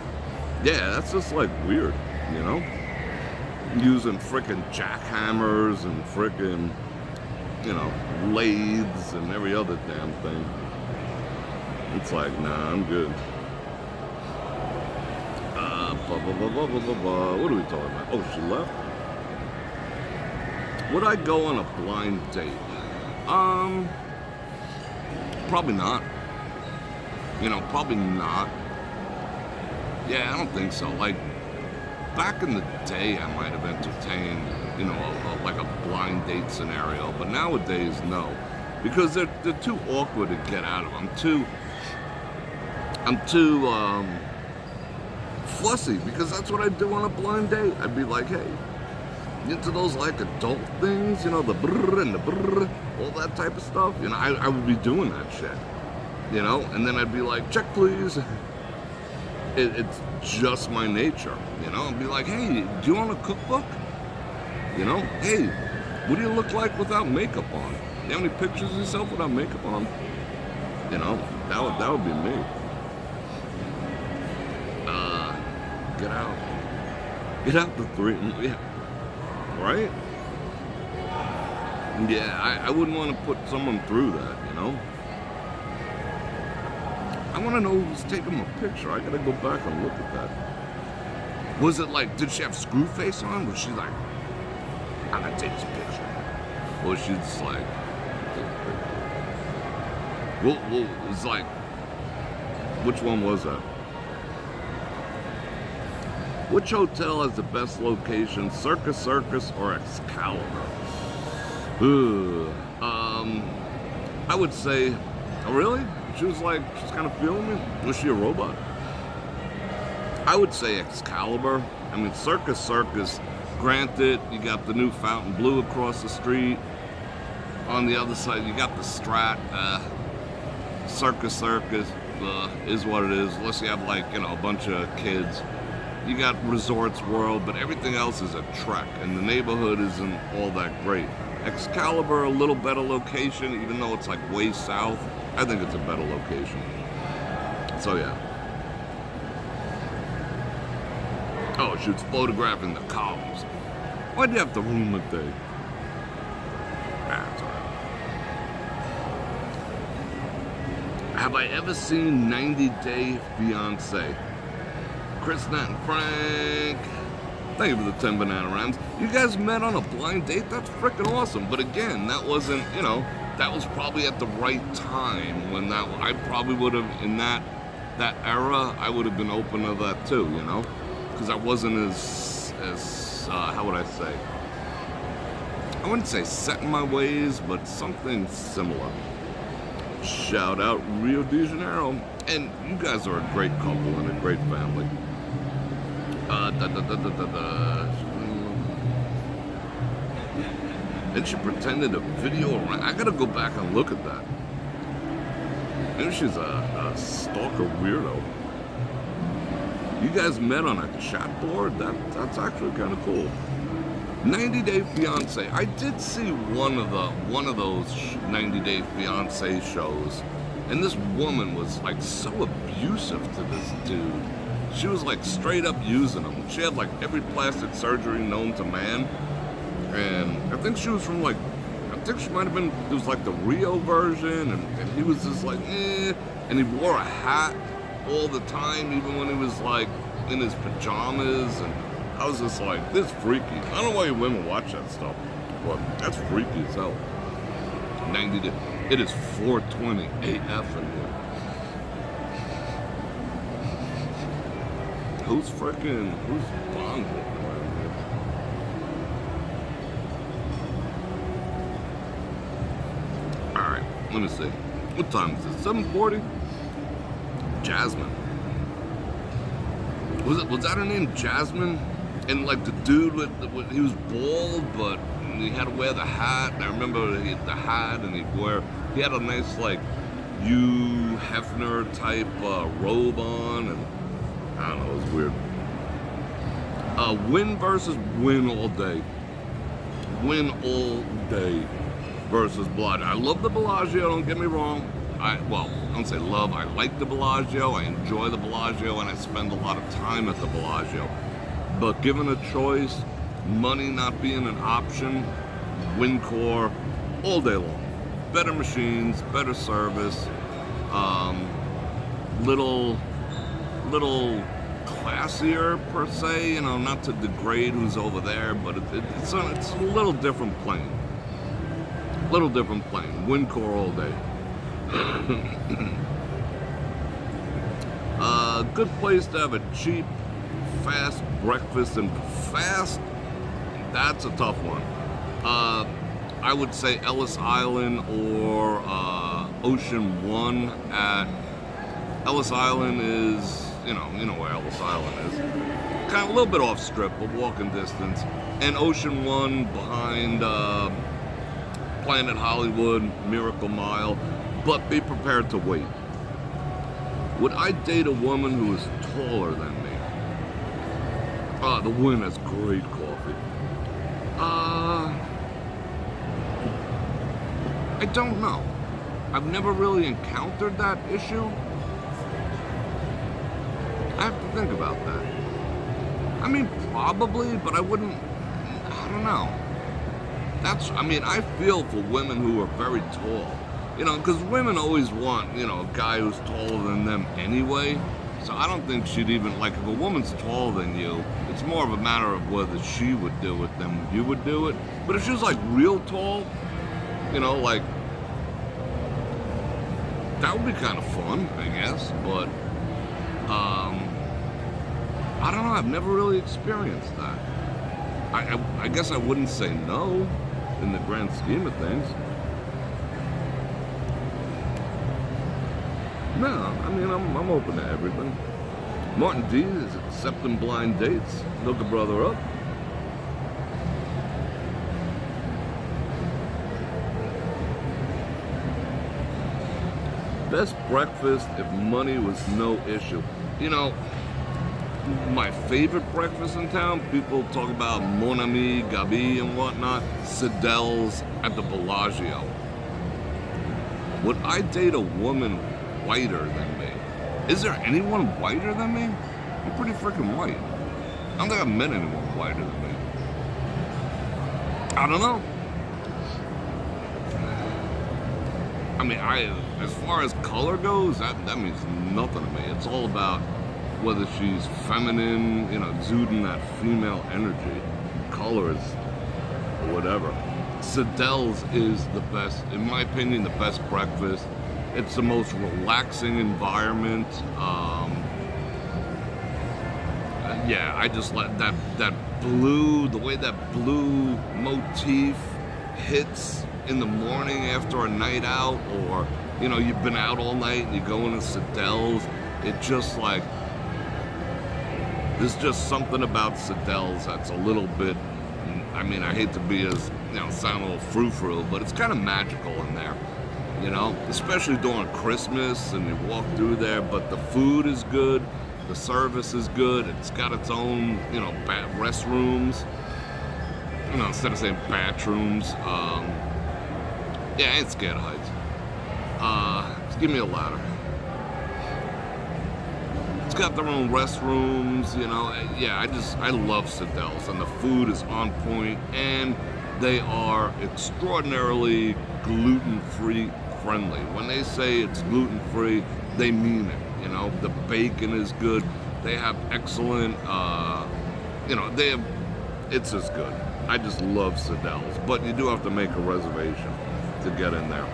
Yeah, that's just like weird, you know? Using frickin' jackhammers and frickin', you know, lathes and every other damn thing. It's like, nah, I'm good. What are we talking about? Oh, she left? Would I go on a blind date? Probably not. You know, probably not. Yeah, I don't think so. Like, back in the day, I might have entertained, you know, like a blind date scenario. But nowadays, no. Because they're too awkward to get out of. I'm too fussy, because that's what I do on a blind date. I'd be like, hey, into those like adult things, you know, the brrr and the brrr, all that type of stuff. You know, I would be doing that shit. You know, and then I'd be like, check please. It's just my nature, you know. I'd be like, hey, do you want a cookbook? You know, hey, what do you look like without makeup on? Do you have any pictures of yourself without makeup on? You know, that would be me. Get out the three, yeah, right? Yeah, I wouldn't want to put someone through that, you know. I want to know who's taking my picture. I gotta go back and look at that. Was it like, did she have screw face on? Was she like, I'm gonna take this picture? Or was she just like, well, it was like, which one was that? Which hotel has the best location, Circus or Excalibur? Ooh, I would say, oh really? She was like, she's kind of feeling me? Was she a robot? I would say Excalibur. I mean, Circus, granted, you got the new Fountain Blue across the street. On the other side, you got the Strat. Circus is what it is, unless you have like, you know, a bunch of kids. You got Resorts World, but everything else is a trek, and the neighborhood isn't all that great. Excalibur, a little better location, even though it's like way south. I think it's a better location. So yeah. Oh, she was photographing the columns. Why'd you have to ruin the day? That's all right. Have I ever seen 90 Day Fiancé? Chris, Nat, and Frank. Thank you for the 10 banana rams. You guys met on a blind date? That's freaking awesome. But again, that wasn't, you know, that was probably at the right time when that, I probably would have, in that era, I would have been open to that too, you know? Because I wasn't as how would I say? I wouldn't say set in my ways, but something similar. Shout out Rio de Janeiro. And you guys are a great couple and a great family. And she pretended a video around. I gotta go back and look at that. Maybe she's a stalker weirdo. You guys met on a chat board? That's actually kind of cool. 90 Day Fiancé. I did see one of those 90 Day Fiancé shows, and this woman was like so abusive to this dude. She was like straight up using him. She had like every plastic surgery known to man, and I think she was from like, I think she might have been, it was like the Rio version, and he was just like, and he wore a hat all the time, even when he was like in his pajamas, and I was just like, this is freaky. I don't know why you women watch that stuff, but that's freaky as hell. 90 it is 4:20 AF in here. Who's bond walking around here? Alright, let me see. What time is it? 7:40? Jasmine. Was that her name, Jasmine? And like the dude he was bald, but he had to wear the hat. And I remember the hat, and he had a nice like Hugh Hefner type robe on, and I don't know, it was weird. Win versus win all day. Win all day versus Bellagio. I love the Bellagio, don't get me wrong. I don't say love, I like the Bellagio, I enjoy the Bellagio, and I spend a lot of time at the Bellagio. But given a choice, money not being an option, Wincor all day long. Better machines, better service, little classier per se, you know, not to degrade who's over there, but it's a little different plane. Little different plane. Wincor all day. Good place to have a cheap, fast breakfast, and fast, that's a tough one. I would say Ellis Island or Ocean One. At Ellis Island is, you know where Ellis Island is. Kind of a little bit off strip, but walking distance. And Ocean One behind Planet Hollywood, Miracle Mile. But be prepared to wait. Would I date a woman who is taller than me? The Wynn has great coffee. I don't know. I've never really encountered that issue. I have to think about that. I mean, probably, but I don't know. I feel for women who are very tall. You know, because women always want, a guy who's taller than them anyway. So I don't think she'd even, like, if a woman's taller than you, it's more of a matter of whether she would do it than you would do it. But if she was, like, real tall, like, that would be kind of fun, I guess. But, I don't know, I've never really experienced that. I guess I wouldn't say no in the grand scheme of things. No, I'm open to everything. Martin D is accepting blind dates. Look a brother up. Best breakfast if money was no issue. My favorite breakfast in town, people talk about Mon Ami, Gabi, and whatnot. Siddell's at the Bellagio. Would I date a woman whiter than me? Is there anyone whiter than me? I'm pretty freaking white. I don't think I've met anyone whiter than me. I don't know. As far as color goes, that means nothing to me. It's all about whether she's feminine, exuding that female energy, colors, or whatever. Siddell's is the best, in my opinion, the best breakfast. It's the most relaxing environment. I just like that blue, the way that blue motif hits in the morning after a night out, or, you've been out all night and you go into Siddell's. It just like, there's just something about Siddell's that's a little bit, I hate to be as, sound a little frou-frou, but it's kind of magical in there. Especially during Christmas and you walk through there, but the food is good, the service is good, it's got its own, restrooms, instead of saying bathrooms. I ain't scared of heights. Just give me a ladder. It's got their own restrooms, I love Siddell's, and the food is on point, and they are extraordinarily gluten-free friendly. When they say it's gluten-free, they mean it. The bacon is good. They have excellent, it's just good. I just love Sadelle's, but you do have to make a reservation to get in there.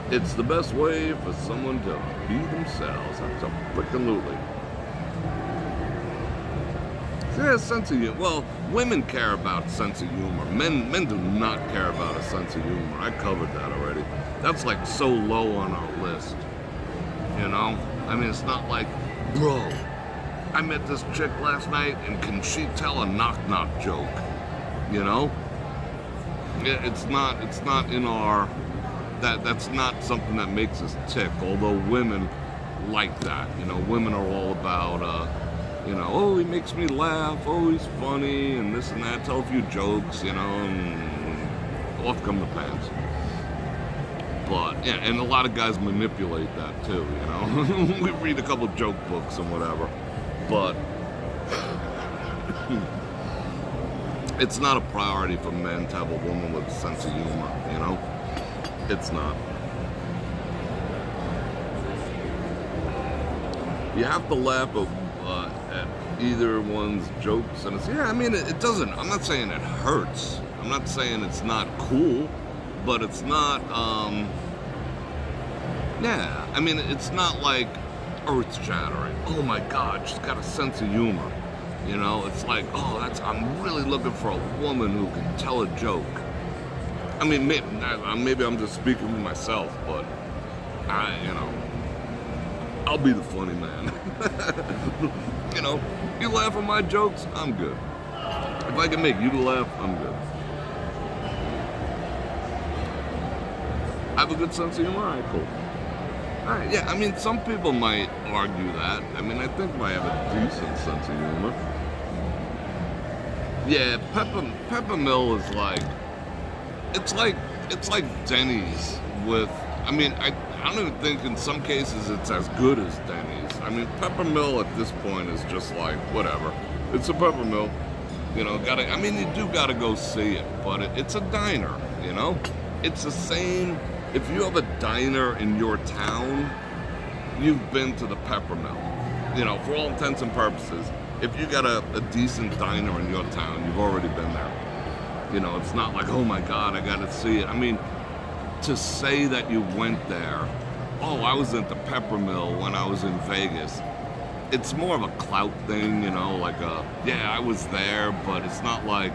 It's the best way for someone to be themselves. That's a frickin' lutely. Yeah, sense of humor. Well, women care about sense of humor. Men do not care about a sense of humor. I covered that already. That's like so low on our list. You know? I mean, it's not like, bro, I met this chick last night and can she tell a knock-knock joke? You know? It's not in our, that's not something that makes us tick, although women like that. You know, women are all about, oh, he makes me laugh, oh, he's funny, and this and that, tell a few jokes, you know, and off come the pants. But, yeah, and a lot of guys manipulate that too, you know. We read a couple joke books and whatever, but it's not a priority for men to have a woman with a sense of humor, you know. It's not. You have to laugh at either one's jokes, and it's, yeah, I mean, it doesn't, I'm not saying it hurts. I'm not saying it's not cool, but it's not, yeah, I mean, it's not like earth-shattering. Oh my God, she's got a sense of humor. You know, it's like, oh, I'm really looking for a woman who can tell a joke. I mean, maybe I'm just speaking for myself, but I'll be the funny man. You know, you laugh at my jokes, I'm good. If I can make you laugh, I'm good. I have a good sense of humor, all right, cool. All right, yeah, I mean, some people might argue that. I mean, I think I have a decent sense of humor. Yeah, Peppermill is like, it's like Denny's with, I mean, I don't even think in some cases it's as good as Denny's. I mean, Peppermill at this point is just like, whatever. It's a Peppermill, you know, you do gotta go see it, but it's a diner, you know? It's the same, if you have a diner in your town, you've been to the Peppermill. You know, for all intents and purposes, if you got a decent diner in your town, you've already been there. You know, it's not like, oh my God, I gotta see it. I mean, to say that you went there, oh, I was at the Peppermill when I was in Vegas, it's more of a clout thing, you know, like yeah, I was there, but it's not like,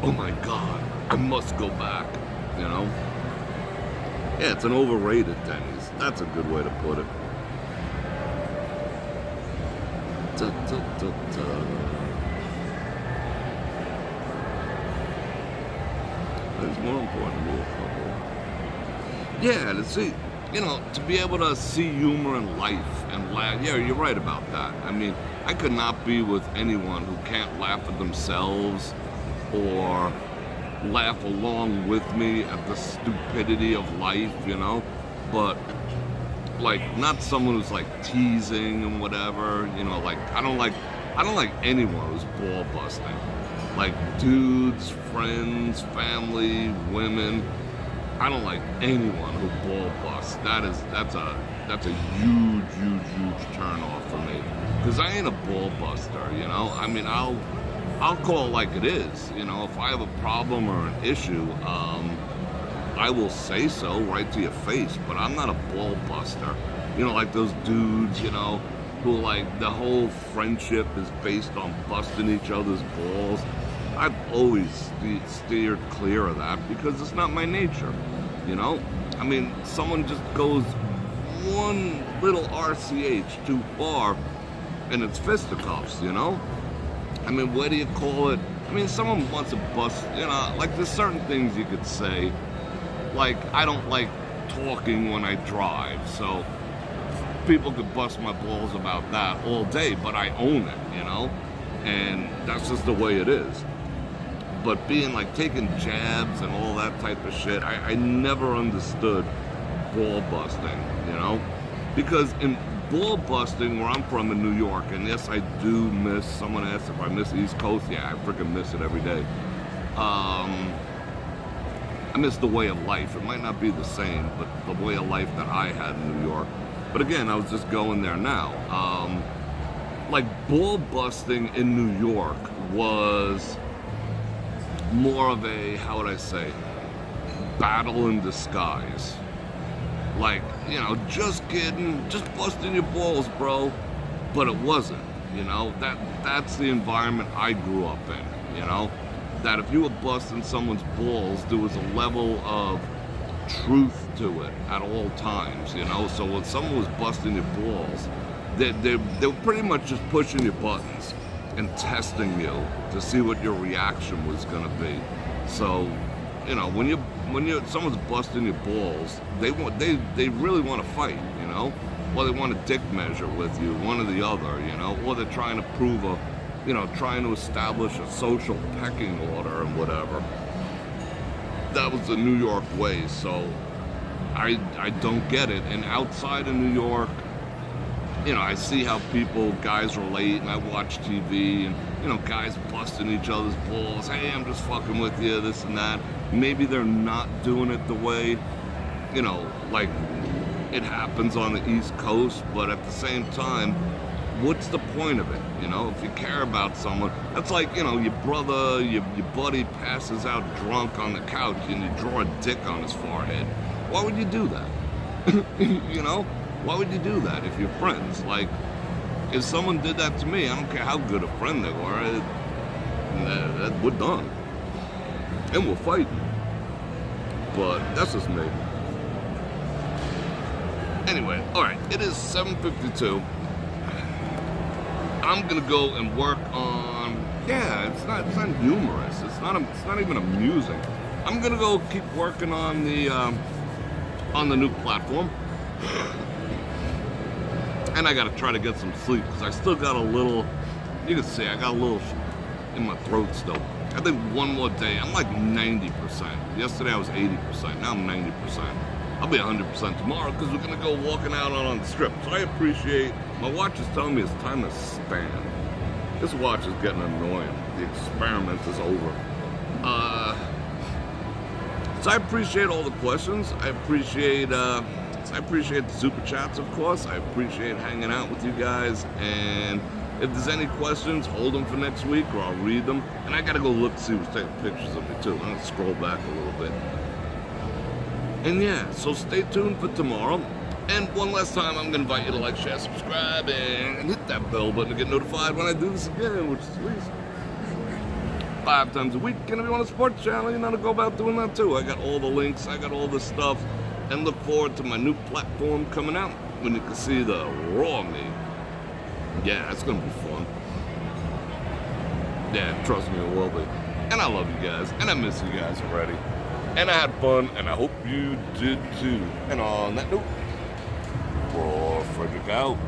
oh my God, I must go back, you know? Yeah, it's an overrated Denny's. That's a good way to put it. There's more important to me, a couple. Yeah, to see, you know, to be able to see humor in life and laugh. Yeah, you're right about that. I mean, I could not be with anyone who can't laugh at themselves or laugh along with me at the stupidity of life, you know? But, like, not someone who's, like, teasing and whatever, you know, like, I don't like anyone who's ball busting. Like, dudes, friends, family, women. I don't like anyone who ball busts. That's a huge turn off for me. Because I ain't a ball buster, you know? I mean, I'll call it like it is. You know, if I have a problem or an issue, I will say so right to your face, but I'm not a ball buster. You know, like those dudes, you know, who like the whole friendship is based on busting each other's balls. I've always steered clear of that because it's not my nature, you know? I mean, someone just goes one little RCH too far and it's fisticuffs, you know? I mean, what do you call it? I mean, someone wants to bust, you know, like there's certain things you could say. Like, I don't like talking when I drive, so people could bust my balls about that all day, but I own it, you know? And that's just the way it is. But being like taking jabs and all that type of shit, I never understood ball busting, you know? Because in ball busting, where I'm from in New York, and yes, I do miss, someone asked if I miss the East Coast, yeah, I freaking miss it every day. I miss the way of life. It might not be the same, but the way of life that I had in New York. But again, I was just going there now. like ball busting in New York was more of a, how would I say, battle in disguise. Like, you know, just kidding, just busting your balls, bro. But it wasn't, you know. That's the environment I grew up in, you know. That if you were busting someone's balls, there was a level of truth to it at all times, you know. So when someone was busting your balls, they were pretty much just pushing your buttons and testing you to see what your reaction was gonna be. So, you know, when someone's busting your balls, they really want to fight, you know, or they want a dick measure with you, one or the other, you know, or they're trying to prove trying to establish a social pecking order and whatever. That was the New York way, so I don't get it. And outside of New York, you know, I see how guys relate, and I watch TV, and, you know, guys busting each other's balls. Hey, I'm just fucking with you, this and that. Maybe they're not doing it the way, you know, like it happens on the East Coast, but at the same time, what's the point of it? You know, if you care about someone, that's like, you know, your brother, your buddy passes out drunk on the couch and you draw a dick on his forehead. Why would you do that? You know? Why would you do that if you're friends? Like, if someone did that to me, I don't care how good a friend they were, we're done. And we'll fight. But that's just me. Anyway, alright, it is 7:52. I'm gonna go and work on, it's not humorous. It's not even amusing. I'm gonna go keep working on the new platform. And I gotta try to get some sleep, because I still got a little, you can see, I got a little in my throat still. I think one more day, I'm like 90%. Yesterday I was 80%, now I'm 90%. I'll be 100% tomorrow, because we're gonna go walking out on the strip. So I appreciate, my watch is telling me it's time to stand. This watch is getting annoying. The experiment is over. So I appreciate all the questions. I appreciate the super chats, of course. I appreciate hanging out with you guys. And if there's any questions, hold them for next week, or I'll read them. And I gotta go look to see who's taking pictures of me too. I'm gonna scroll back a little bit. And yeah, so stay tuned for tomorrow. And one last time, I'm gonna invite you to like, share, subscribe, and hit that bell button to get notified when I do this again, which is at least 5 times a week. And if you want a sports channel, you know to go about doing that too. I got all the links, I got all the stuff. And look forward to my new platform coming out when you can see the raw me. Yeah, it's gonna be fun. Yeah, trust me, it will be. And I love you guys, and I miss you guys already. And I had fun, and I hope you did too. And on that note, Bror Fredrik out.